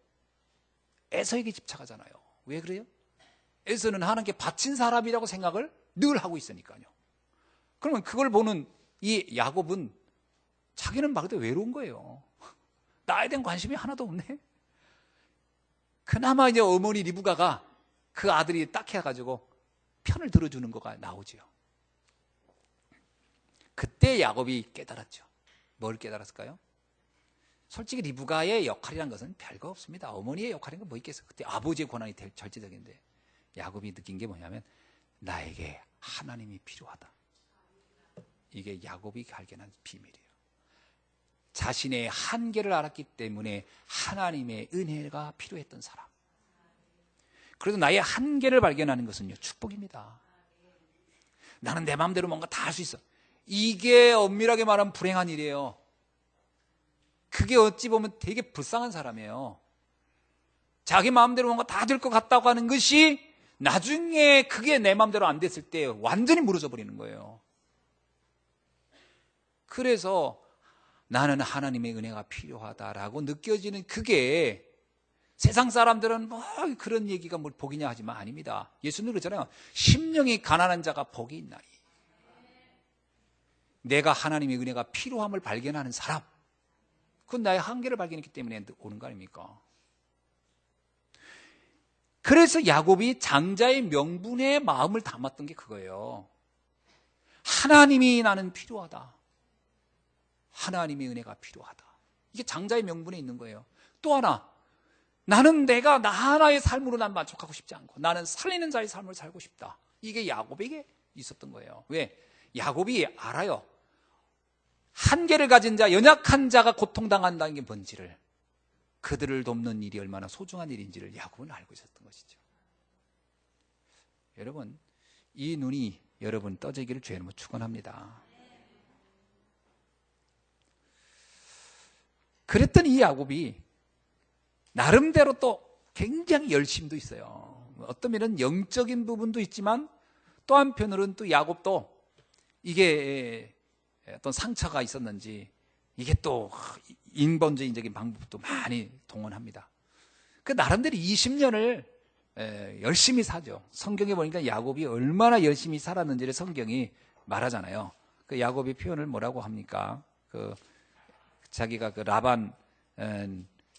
에서에게 집착하잖아요. 왜 그래요? 에서는 하나님께 바친 사람이라고 생각을 늘 하고 있으니까요. 그러면 그걸 보는 이 야곱은 자기는 말 그대로 외로운 거예요. 나에 대한 관심이 하나도 없네. 그나마 이제 어머니 리브가가 그 아들이 딱 해가지고 편을 들어주는 거가 나오지요. 그때 야곱이 깨달았죠. 뭘 깨달았을까요? 솔직히 리브가의 역할이라는 것은 별거 없습니다. 어머니의 역할인 건 뭐 있겠어요. 그때 아버지의 권한이 절대적인데 야곱이 느낀 게 뭐냐면 나에게 하나님이 필요하다. 이게 야곱이 발견한 비밀이에요. 자신의 한계를 알았기 때문에 하나님의 은혜가 필요했던 사람. 그래도 나의 한계를 발견하는 것은요, 축복입니다. 나는 내 마음대로 뭔가 다 할 수 있어. 이게 엄밀하게 말하면 불행한 일이에요. 그게 어찌 보면 되게 불쌍한 사람이에요. 자기 마음대로 뭔가 다 될 것 같다고 하는 것이 나중에 그게 내 마음대로 안 됐을 때 완전히 무너져 버리는 거예요. 그래서 나는 하나님의 은혜가 필요하다라고 느껴지는 그게 세상 사람들은 뭐 그런 얘기가 뭘 복이냐 하지만 아닙니다. 예수님 그러잖아요. 심령이 가난한 자가 복이 있나니. 내가 하나님의 은혜가 필요함을 발견하는 사람, 그건 나의 한계를 발견했기 때문에 오는 거 아닙니까? 그래서 야곱이 장자의 명분에 마음을 담았던 게 그거예요. 하나님이 나는 필요하다. 하나님의 은혜가 필요하다. 이게 장자의 명분에 있는 거예요. 또 하나, 나는 내가 나 하나의 삶으로 난 만족하고 싶지 않고 나는 살리는 자의 삶을 살고 싶다. 이게 야곱에게 있었던 거예요. 왜? 야곱이 알아요. 한계를 가진 자, 연약한 자가 고통당한다는 게 뭔지를, 그들을 돕는 일이 얼마나 소중한 일인지를 야곱은 알고 있었던 것이죠. 여러분, 이 눈이 여러분 떠지기를 주의 이름으로 축원합니다. 그랬던 이 야곱이 나름대로 또 굉장히 열심도 있어요. 어떤 면은 영적인 부분도 있지만 또 한편으로는 또 야곱도 이게 어떤 상처가 있었는지 이게 또 인본주의적인 방법도 많이 동원합니다. 그 나름대로 20년을 열심히 사죠. 성경에 보니까 야곱이 얼마나 열심히 살았는지를 성경이 말하잖아요. 그 야곱이 표현을 뭐라고 합니까? 자기가 그 라반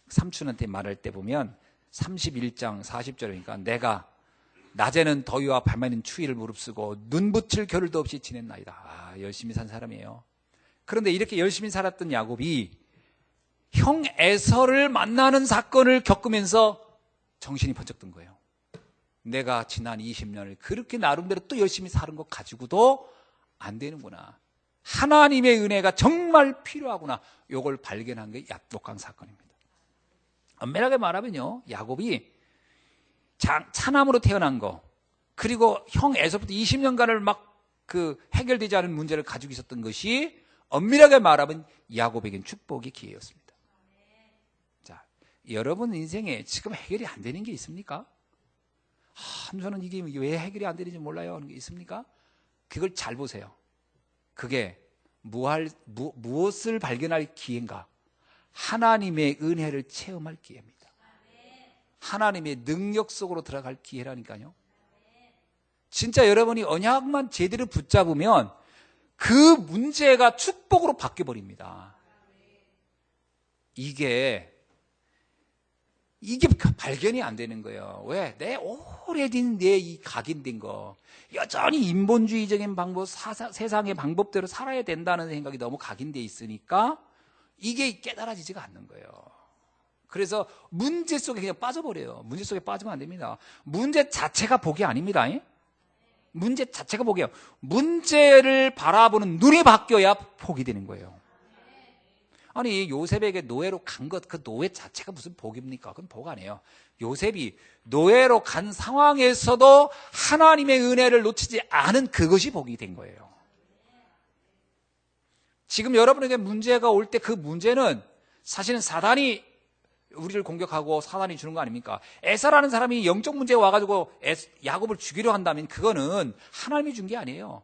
삼촌한테 말할 때 보면 31장 40절이니까 내가 낮에는 더위와 밤에는 추위를 무릅쓰고 눈 붙일 겨를도 없이 지냈나이다. 열심히 산 사람이에요. 그런데 이렇게 열심히 살았던 야곱이 형 에서를 만나는 사건을 겪으면서 정신이 번쩍 든 거예요. 내가 지난 20년을 그렇게 나름대로 또 열심히 사는 것 가지고도 안 되는구나. 하나님의 은혜가 정말 필요하구나. 이걸 발견한 게 야복강 사건입니다. 엄밀하게 말하면요, 야곱이 차남으로 태어난 거, 그리고 형 에서부터 20년간을 막 해결되지 않은 문제를 가지고 있었던 것이 엄밀하게 말하면 야곱에겐 축복의 기회였습니다. 자, 여러분 인생에 지금 해결이 안 되는 게 있습니까? 저는 이게 왜 해결이 안 되는지 몰라요 하는 게 있습니까? 그걸 잘 보세요. 그게 무엇을 발견할 기회인가? 하나님의 은혜를 체험할 기회입니다. 하나님의 능력 속으로 들어갈 기회라니까요. 진짜 여러분이 언약만 제대로 붙잡으면 그 문제가 축복으로 바뀌어버립니다. 이게 발견이 안 되는 거예요. 왜? 내 오래된 내 이 각인된 거, 여전히 인본주의적인 방법, 세상의 방법대로 살아야 된다는 생각이 너무 각인돼 있으니까 이게 깨달아지지가 않는 거예요. 그래서 문제 속에 그냥 빠져버려요. 문제 속에 빠지면 안 됩니다. 문제 자체가 복이 아닙니다. 문제 자체가 복이에요. 문제를 바라보는 눈이 바뀌어야 복이 되는 거예요. 아니, 요셉에게 노예로 간 것, 그 노예 자체가 무슨 복입니까? 그건 복 아니에요. 요셉이 노예로 간 상황에서도 하나님의 은혜를 놓치지 않은 그것이 복이 된 거예요. 지금 여러분에게 문제가 올 때 그 문제는 사실은 사단이 우리를 공격하고 사단이 주는 거 아닙니까? 에사라는 사람이 영적 문제가 와가지고 야곱을 죽이려 한다면 그거는 하나님이 준 게 아니에요.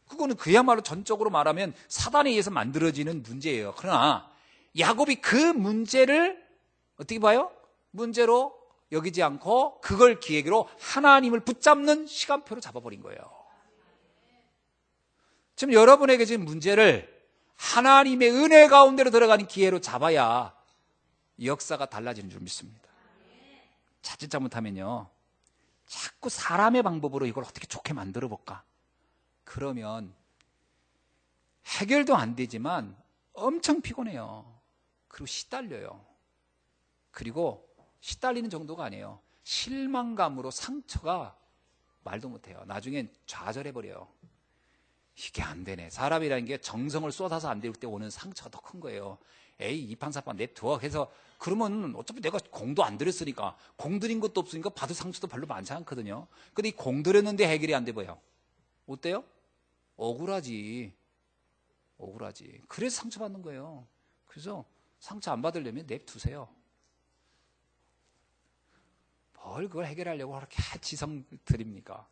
그거는 그야말로 전적으로 말하면 사단에 의해서 만들어지는 문제예요. 그러나 야곱이 그 문제를 어떻게 봐요? 문제로 여기지 않고 그걸 기획으로 하나님을 붙잡는 시간표로 잡아버린 거예요. 지금 여러분에게 지금 문제를 하나님의 은혜 가운데로 들어가는 기회로 잡아야 역사가 달라지는 줄 믿습니다. 자칫 잘못하면요, 자꾸 사람의 방법으로 이걸 어떻게 좋게 만들어 볼까? 그러면 해결도 안 되지만 엄청 피곤해요. 그리고 시달려요. 그리고 시달리는 정도가 아니에요. 실망감으로 상처가 말도 못해요. 나중엔 좌절해버려요. 이게 안 되네. 사람이라는 게 정성을 쏟아서 안 될 때 오는 상처가 더 큰 거예요. 에이, 이판사판 냅둬. 해서 그러면 어차피 내가 공도 안 들였으니까, 공 들인 것도 없으니까 받을 상처도 별로 많지 않거든요. 근데 이 공 들였는데 해결이 안 돼 보여. 어때요? 억울하지. 억울하지. 그래서 상처받는 거예요. 그래서 상처 안 받으려면 냅두세요. 뭘 그걸 해결하려고 그렇게 지성 드립니까?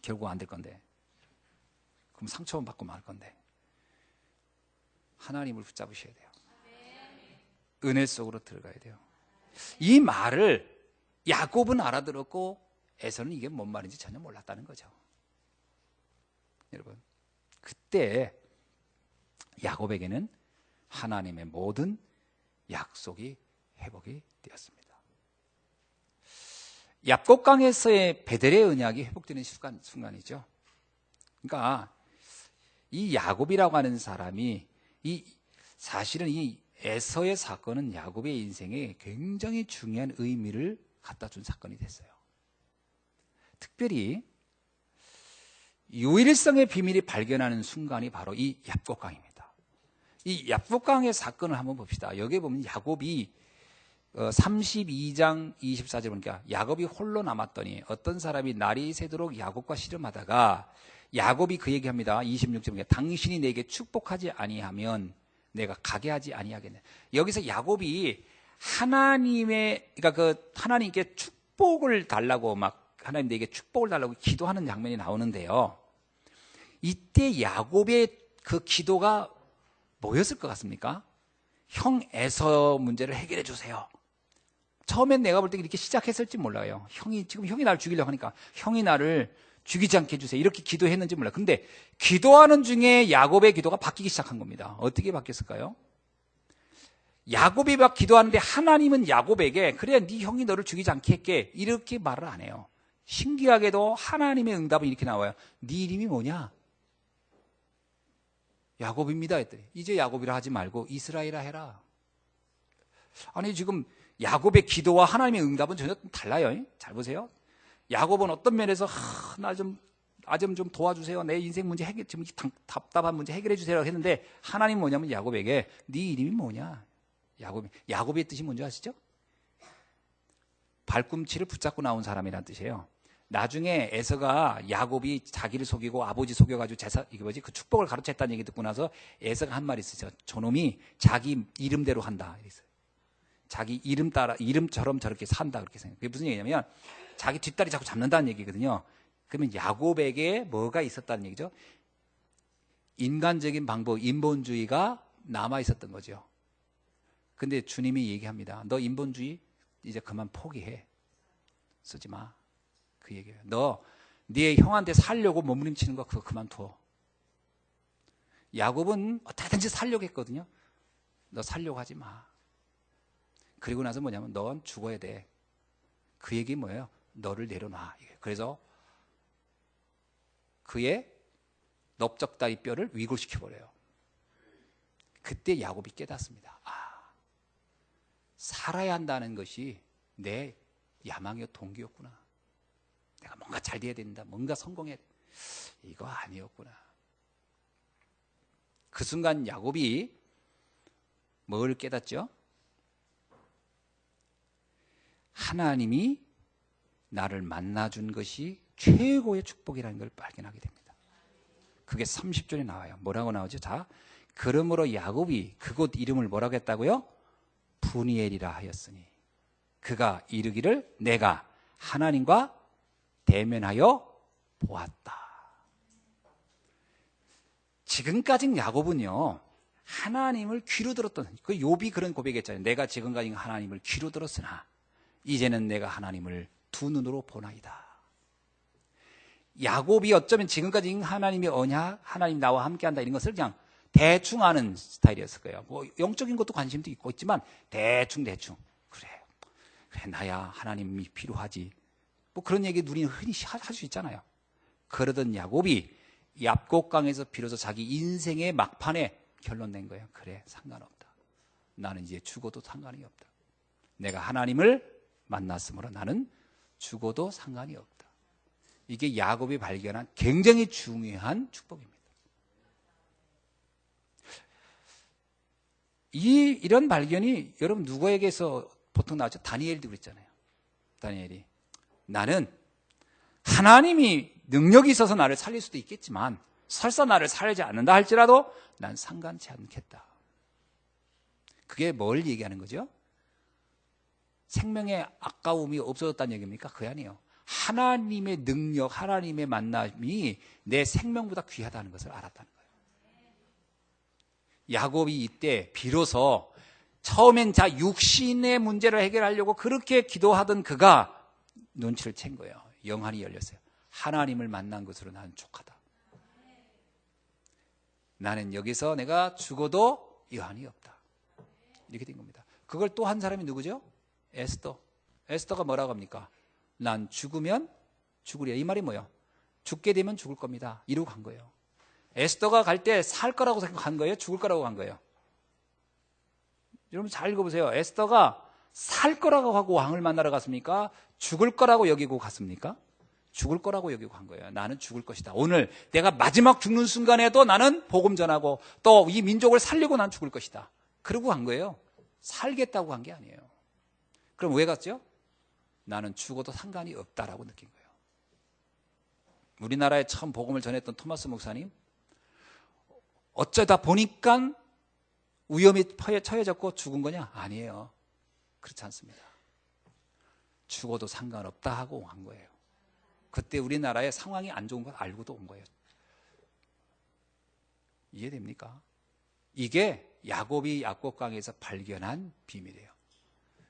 결국 안 될 건데. 그럼 상처만 받고 말 건데. 하나님을 붙잡으셔야 돼요. 은혜 속으로 들어가야 돼요. 이 말을 야곱은 알아들었고 에서는 이게 뭔 말인지 전혀 몰랐다는 거죠. 여러분, 그때 야곱에게는 하나님의 모든 약속이 회복이 되었습니다. 야복강에서의 베델의 언약이 회복되는 순간이죠. 그러니까 이 야곱이라고 하는 사람이 사실은 이 에서의 사건은 야곱의 인생에 굉장히 중요한 의미를 갖다 준 사건이 됐어요. 특별히 유일성의 비밀이 발견하는 순간이 바로 이 야복강입니다. 이 야복강의 사건을 한번 봅시다. 여기에 보면 야곱이 32장 24절 보니까 야곱이 홀로 남았더니 어떤 사람이 날이 새도록 야곱과 씨름하다가 야곱이 그 얘기합니다. 26절 보니까 당신이 내게 축복하지 아니하면 내가 가게 하지 아니하겠네. 여기서 야곱이 하나님께 축복을 달라고 막 하나님 내게 축복을 달라고 기도하는 장면이 나오는데요. 이때 야곱의 그 기도가 뭐였을 것 같습니까? 형 에서 문제를 해결해 주세요. 처음엔 내가 볼 때 이렇게 시작했을지 몰라요. 형이 나를 죽이려고 하니까 형이 나를 죽이지 않게 해주세요. 이렇게 기도했는지 몰라요. 근데 기도하는 중에 야곱의 기도가 바뀌기 시작한 겁니다. 어떻게 바뀌었을까요? 야곱이 막 기도하는데 하나님은 야곱에게 그래 네 형이 너를 죽이지 않게 할게 이렇게 말을 안 해요. 신기하게도 하나님의 응답은 이렇게 나와요. 네 이름이 뭐냐? 야곱입니다 했더니 이제 야곱이라 하지 말고 이스라엘이라 해라. 아니 지금 야곱의 기도와 하나님의 응답은 전혀 달라요. 잘 보세요. 야곱은 어떤 면에서 나 좀 좀 도와주세요. 내 인생 문제 지금 답답한 문제 해결해 주세요 했는데 하나님 뭐냐면 야곱에게 네 이름이 뭐냐? 야곱의 뜻이 뭔지 아시죠? 발꿈치를 붙잡고 나온 사람이란 뜻이에요. 나중에 에서가 야곱이 자기를 속이고 아버지 속여가지고 그 축복을 가로챘다는 얘기 듣고 나서 에서가 한 말이 있어요. 저놈이 자기 이름대로 한다. 이랬어요. 자기 이름처럼 저렇게 산다. 그렇게 생각해요. 그게 무슨 얘기냐면 자기 뒷다리 자꾸 잡는다는 얘기거든요. 그러면 야곱에게 뭐가 있었다는 얘기죠? 인간적인 방법, 인본주의가 남아 있었던 거죠. 근데 주님이 얘기합니다. 너 인본주의 이제 그만 포기해. 쓰지 마. 그 얘기예요. 너 네 형한테 살려고 몸부림치는 거 그거 그만둬. 야곱은 어떻게든지 살려고 했거든요. 너 살려고 하지 마. 그리고 나서 뭐냐면 넌 죽어야 돼. 그 얘기 뭐예요? 너를 내려놔. 그래서 그의 넓적다리 뼈를 위골시켜버려요. 그때 야곱이 깨닫습니다. 살아야 한다는 것이 내 야망이요 동기였구나. 내가 뭔가 잘 돼야 된다. 뭔가 성공해. 이거 아니었구나. 그 순간 야곱이 뭘 깨닫죠? 하나님이 나를 만나준 것이 최고의 축복이라는 걸 발견하게 됩니다. 그게 30절에 나와요. 뭐라고 나오죠? 자, 그러므로 야곱이 그곳 이름을 뭐라고 했다고요? 푸니엘이라 하였으니 그가 이르기를 내가 하나님과 대면하여 보았다. 지금까지 야곱은요 하나님을 귀로 들었던, 그 욥이 그런 고백했잖아요. 내가 지금까지 하나님을 귀로 들었으나 이제는 내가 하나님을 두 눈으로 보나이다. 야곱이 어쩌면 지금까지 하나님의 언약, 하나님 나와 함께한다 이런 것을 그냥 대충 아는 스타일이었을 거예요. 뭐 영적인 것도 관심도 있고 있지만 대충 그래 나야 하나님이 필요하지. 뭐 그런 얘기 우리는 흔히 할 수 있잖아요. 그러던 야곱이 얍곡강에서 비로소 자기 인생의 막판에 결론 낸 거예요. 그래 상관없다. 나는 이제 죽어도 상관이 없다. 내가 하나님을 만났으므로 나는 죽어도 상관이 없다. 이게 야곱이 발견한 굉장히 중요한 축복입니다. 이런 발견이 여러분 누구에게서 보통 나오죠? 다니엘도 그랬잖아요. 다니엘이 나는 하나님이 능력이 있어서 나를 살릴 수도 있겠지만 설사 나를 살리지 않는다 할지라도 난 상관치 않겠다. 그게 뭘 얘기하는 거죠? 생명의 아까움이 없어졌다는 얘기입니까? 그게 아니에요. 하나님의 능력, 하나님의 만남이 내 생명보다 귀하다는 것을 알았다는 거예요. 야곱이 이때 비로소 처음엔 육신의 문제를 해결하려고 그렇게 기도하던 그가 눈치를 챈 거예요. 영안이 열렸어요. 하나님을 만난 것으로 나는 족하다. 나는 여기서 내가 죽어도 여한이 없다. 이렇게 된 겁니다. 그걸 또 한 사람이 누구죠? 에스더. 에스더가 뭐라고 합니까? 난 죽으면 죽으리라. 이 말이 뭐예요? 죽게 되면 죽을 겁니다. 이러고 간 거예요. 에스더가 갈 때 살 거라고 생각한 거예요? 죽을 거라고 간 거예요? 여러분 잘 읽어보세요. 에스더가 살 거라고 하고 왕을 만나러 갔습니까? 죽을 거라고 여기고 갔습니까? 죽을 거라고 여기고 간 거예요. 나는 죽을 것이다. 오늘 내가 마지막 죽는 순간에도 나는 복음 전하고 또 이 민족을 살리고 난 죽을 것이다. 그러고 간 거예요. 살겠다고 간 게 아니에요. 그럼 왜 갔죠? 나는 죽어도 상관이 없다라고 느낀 거예요. 우리나라에 처음 복음을 전했던 토마스 목사님, 어쩌다 보니까 위험에 처해졌고 죽은 거냐? 아니에요. 그렇지 않습니다. 죽어도 상관없다 하고 간 거예요. 그때 우리나라의 상황이 안 좋은 걸 알고도 온 거예요. 이해됩니까? 이게 야곱이 얍곡강에서 발견한 비밀이에요.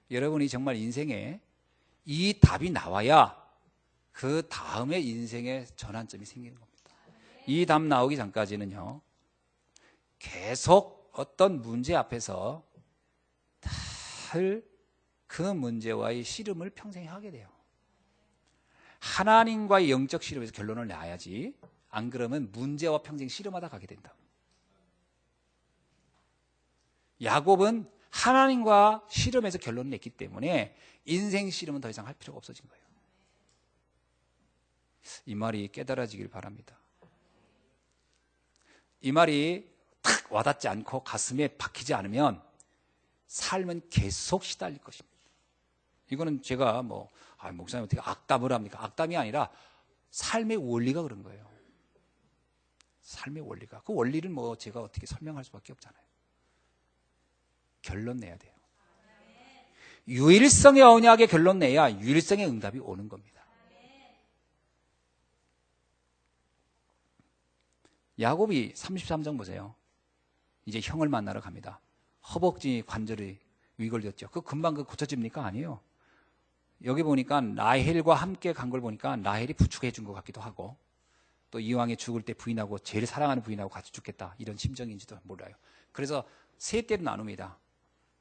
여러분이 정말 인생에 이 답이 나와야 그 다음에 인생의 전환점이 생기는 겁니다. 이 답 나오기 전까지는요, 계속 어떤 문제 앞에서 늘 그 문제와의 씨름을 평생 하게 돼요. 하나님과의 영적 씨름에서 결론을 내야지, 안 그러면 문제와 평생 씨름하다 가게 된다. 야곱은 하나님과 씨름에서 결론을 냈기 때문에 인생 씨름은 더 이상 할 필요가 없어진 거예요. 이 말이 깨달아지길 바랍니다. 이 말이 탁 와닿지 않고 가슴에 박히지 않으면 삶은 계속 시달릴 것입니다. 이거는 제가 목사님 어떻게 악담을 합니까? 악담이 아니라 삶의 원리가 그런 거예요. 삶의 원리가. 그 원리를 제가 어떻게 설명할 수밖에 없잖아요. 결론 내야 돼요. 유일성의 언약의 결론 내야 유일성의 응답이 오는 겁니다. 야곱이 33장 보세요. 이제 형을 만나러 갑니다. 허벅지 관절이 위걸렸죠. 금방 고쳐집니까? 아니에요. 여기 보니까 라헬과 함께 간 걸 보니까 라헬이 부축해 준 것 같기도 하고, 또 이왕에 죽을 때 부인하고 제일 사랑하는 부인하고 같이 죽겠다 이런 심정인지도 몰라요. 그래서 세 대로 나눕니다.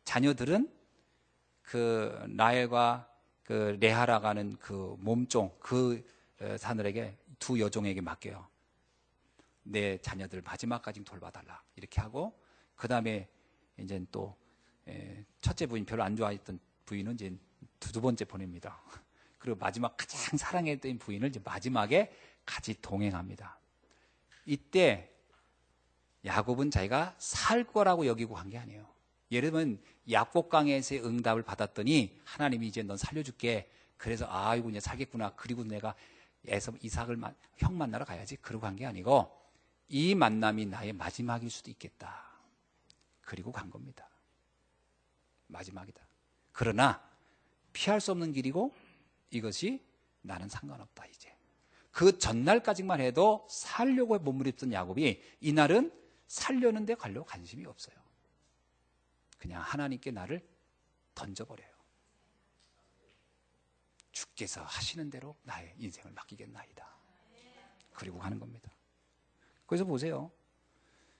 자녀들은 그 라헬과 그 레하라가는 그 몸종 그 사늘에게 두 여종에게 맡겨요. 내 자녀들 마지막까지 돌봐달라 이렇게 하고, 그 다음에 이제 또 첫째 부인 별로 안 좋아했던 부인은 이제 두 번째 보냅니다. 그리고 마지막 가장 사랑했던 부인을 이제 마지막에 같이 동행합니다. 이때 야곱은 자기가 살 거라고 여기고 간 게 아니에요. 예를 들면 야복강에서의 응답을 받았더니 하나님이 이제 넌 살려줄게. 그래서 아이고 이제 살겠구나. 그리고 내가 이삭을 형 만나러 가야지. 그러고 간 게 아니고 이 만남이 나의 마지막일 수도 있겠다. 그리고 간 겁니다. 마지막이다. 그러나 피할 수 없는 길이고 이것이 나는 상관없다. 이제 그 전날까지만 해도 살려고 몸부림쳤던 야곱이 이날은 살려는 데 가려고 관심이 없어요. 그냥 하나님께 나를 던져버려요. 주께서 하시는 대로 나의 인생을 맡기겠나이다. 그리고 가는 겁니다. 그래서 보세요.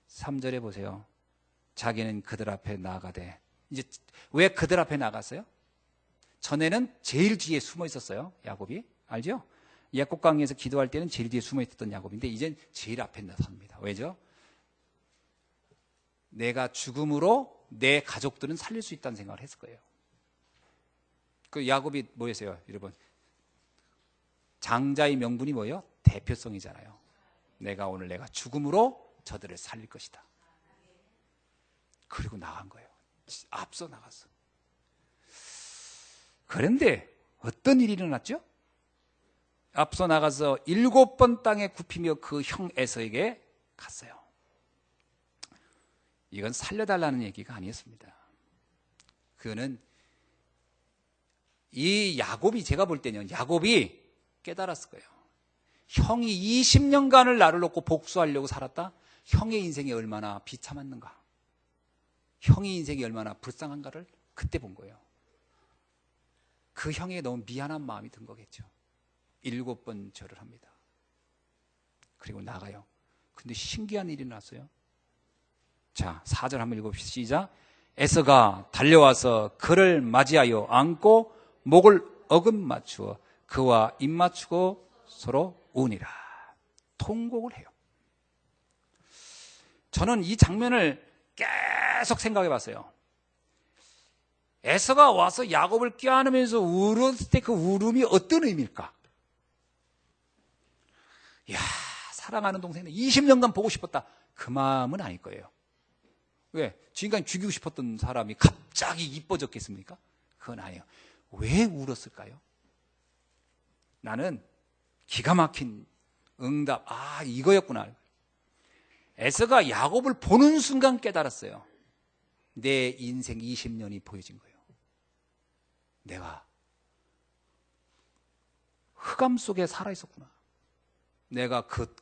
3절에 보세요. 자기는 그들 앞에 나아가되, 이제 왜 그들 앞에 나갔어요? 전에는 제일 뒤에 숨어 있었어요. 야곱이. 알죠? 야곱강에서 기도할 때는 제일 뒤에 숨어 있었던 야곱인데 이젠 제일 앞에 나섭니다. 왜죠? 내가 죽음으로 내 가족들은 살릴 수 있다는 생각을 했을 거예요. 그 야곱이 뭐였어요? 여러분, 장자의 명분이 뭐예요? 대표성이잖아요. 내가 죽음으로 저들을 살릴 것이다. 그리고 나간 거예요. 앞서 나갔어. 그런데 어떤 일이 일어났죠? 앞서 나가서 7번 땅에 굽히며 그 형 에서에게 갔어요. 이건 살려달라는 얘기가 아니었습니다. 그거는 이 야곱이, 제가 볼 때는 야곱이 깨달았을 거예요. 형이 20년간을 나를 놓고 복수하려고 살았다? 형의 인생이 얼마나 비참했는가, 형의 인생이 얼마나 불쌍한가를 그때 본 거예요. 그 형에게 너무 미안한 마음이 든 거겠죠. 7번 절을 합니다. 그리고 나가요. 근데 신기한 일이 났어요. 자, 4절 한번 읽어봅시다. 시작. 에서가 달려와서 그를 맞이하여 안고 목을 어긋맞추어 그와 입맞추고 서로 우니라. 통곡을 해요. 저는 이 장면을 계속 생각해 봤어요. 에서가 와서 야곱을 껴안으면서 울었을 때 그 울음이 어떤 의미일까? 이야, 사랑하는 동생들 20년간 보고 싶었다. 그 마음은 아닐 거예요. 왜? 지금까지 죽이고 싶었던 사람이 갑자기 이뻐졌겠습니까? 그건 아니에요. 왜 울었을까요? 나는 기가 막힌 응답, 이거였구나. 에서가 야곱을 보는 순간 깨달았어요. 내 인생 20년이 보여진 거예요. 내가 흑암 속에 살아있었구나. 내가 그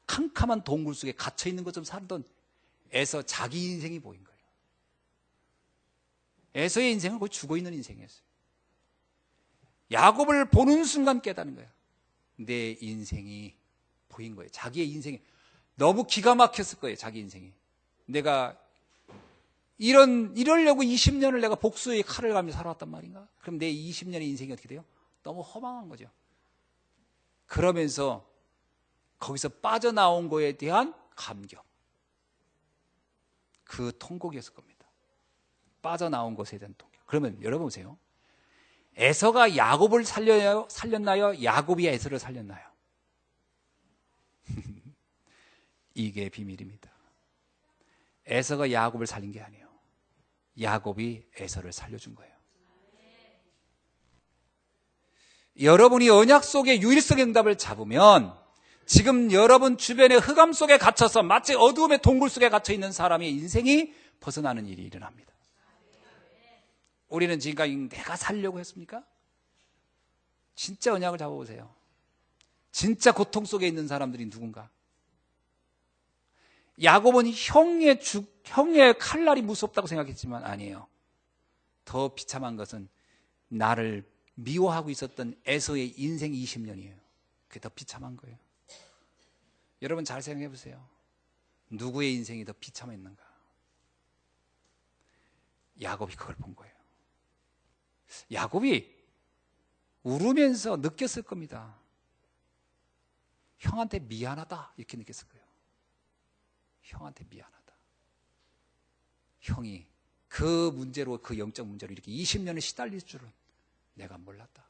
캄캄한 동굴 속에 갇혀있는 것처럼 살던 에서 자기 인생이 보인 거예요. 에서의 인생은 거의 죽어있는 인생이었어요. 야곱을 보는 순간 깨닫는 거예요. 내 인생이 보인 거예요. 자기의 인생이 너무 기가 막혔을 거예요. 자기 인생이. 내가 이러려고 20년을 내가 복수의 칼을 가며 살아왔단 말인가? 그럼 내 20년의 인생이 어떻게 돼요? 너무 허망한 거죠. 그러면서 거기서 빠져나온 거에 대한 감격. 그 통곡이었을 겁니다. 빠져나온 것에 대한 통곡. 그러면 여러분 보세요. 에서가 야곱을 살렸나요? 야곱이 에서를 살렸나요? 이게 비밀입니다. 에서가 야곱을 살린 게 아니에요. 야곱이 에서를 살려준 거예요. 여러분이 언약 속의 유일성의 응답을 잡으면 지금 여러분 주변의 흑암 속에 갇혀서 마치 어두움의 동굴 속에 갇혀 있는 사람의 인생이 벗어나는 일이 일어납니다. 우리는 지금까지 내가 살려고 했습니까? 진짜 언약을 잡아보세요. 진짜 고통 속에 있는 사람들이 누군가? 야곱은 형의 칼날이 무섭다고 생각했지만 아니에요. 더 비참한 것은 나를 미워하고 있었던 에서의 인생 20년이에요. 그게 더 비참한 거예요. 여러분 잘 생각해 보세요. 누구의 인생이 더 비참했는가? 야곱이 그걸 본 거예요. 야곱이 울으면서 느꼈을 겁니다. 형한테 미안하다 이렇게 느꼈을 거예요. 형한테 미안하다. 형이 그 문제로, 그 영적 문제로 이렇게 20년을 시달릴 줄은 내가 몰랐다.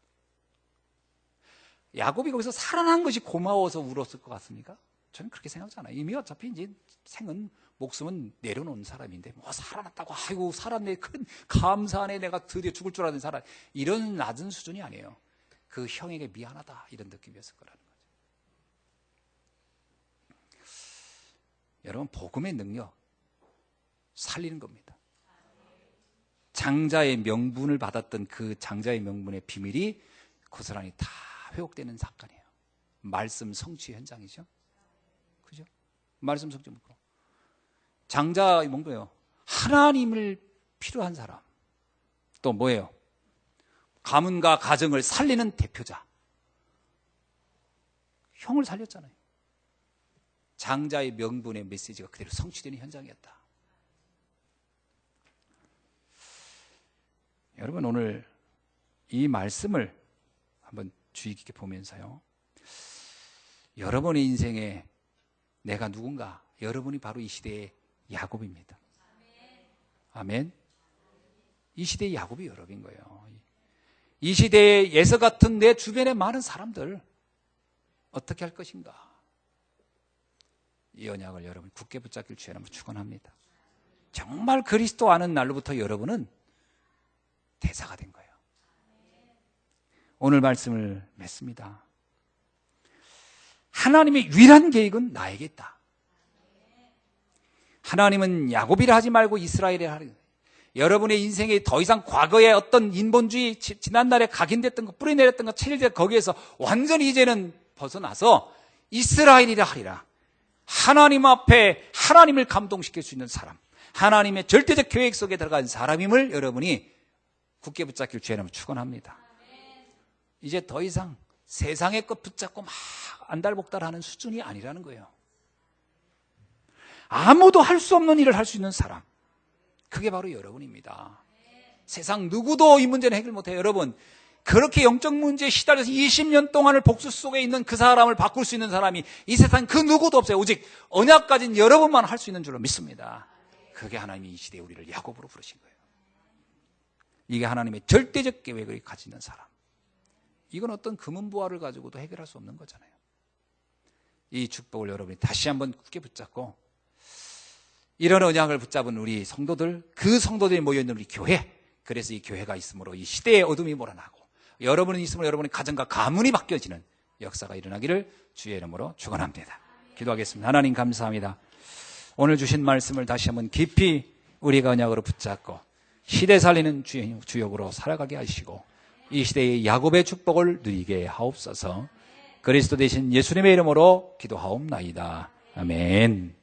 야곱이 거기서 살아난 것이 고마워서 울었을 것 같습니까? 저는 그렇게 생각하지 않아요. 이미 어차피 이제 목숨은 내려놓은 사람인데 뭐 살아났다고 아이고 살았네, 큰 감사하네, 내가 드디어 죽을 줄 알았는 사람, 이런 낮은 수준이 아니에요. 그 형에게 미안하다 이런 느낌이었을 거라는 거죠. 여러분 복음의 능력 살리는 겁니다. 장자의 명분을 받았던 그 장자의 명분의 비밀이 고스란히 다 회복되는 사건이에요. 말씀 성취 현장이죠. 그죠? 말씀 성취. 장자의 뭔가요? 하나님을 필요한 사람. 또 뭐예요? 가문과 가정을 살리는 대표자. 형을 살렸잖아요. 장자의 명분의 메시지가 그대로 성취되는 현장이었다. 여러분 오늘 이 말씀을 한번 주의 깊게 보면서요, 여러분의 인생에 내가 누군가, 여러분이 바로 이 시대의 야곱입니다. 아멘. 이 시대의 야곱이 여러분인 거예요. 이 시대의 예서 같은 내 주변의 많은 사람들 어떻게 할 것인가? 이 언약을 여러분 굳게 붙잡길 주의 이름으로 축원합니다. 정말 그리스도 아는 날로부터 여러분은 대사가 된 거예요. 오늘 말씀을 맺습니다. 하나님의 유일한 계획은 나에게 있다. 하나님은 야곱이라 하지 말고 이스라엘이라 하라. 여러분의 인생에 더 이상 과거의 어떤 인본주의, 지난날에 각인됐던 것, 뿌리내렸던 것, 체질된 거기에서 완전히 이제는 벗어나서 이스라엘이라 하리라. 하나님 앞에 하나님을 감동시킬 수 있는 사람, 하나님의 절대적 계획 속에 들어간 사람임을 여러분이 굳게 붙잡길 주의 이름으로 축원합니다. 이제 더 이상 세상의 것 붙잡고 막 안달복달하는 수준이 아니라는 거예요. 아무도 할 수 없는 일을 할 수 있는 사람, 그게 바로 여러분입니다. 세상 누구도 이 문제는 해결 못해요. 여러분 그렇게 영적 문제에 시달려서 20년 동안을 복수 속에 있는 그 사람을 바꿀 수 있는 사람이 이 세상 그 누구도 없어요. 오직 언약 가진 여러분만 할 수 있는 줄로 믿습니다. 그게 하나님이 이 시대에 우리를 야곱으로 부르신 거예요. 이게 하나님의 절대적 계획을 가지는 사람. 이건 어떤 금은보화를 가지고도 해결할 수 없는 거잖아요. 이 축복을 여러분이 다시 한번 굳게 붙잡고, 이런 언약을 붙잡은 우리 성도들, 그 성도들이 모여있는 우리 교회, 그래서 이 교회가 있으므로 이 시대의 어둠이 몰아나고 여러분이 있으므로 여러분의 가정과 가문이 바뀌어지는 역사가 일어나기를 주의 이름으로 축원합니다. 기도하겠습니다. 하나님 감사합니다. 오늘 주신 말씀을 다시 한번 깊이 우리가 언약으로 붙잡고 시대 살리는 주역으로 살아가게 하시고 이 시대의 야곱의 축복을 누리게 하옵소서. 그리스도 되신 예수님의 이름으로 기도하옵나이다. 아멘.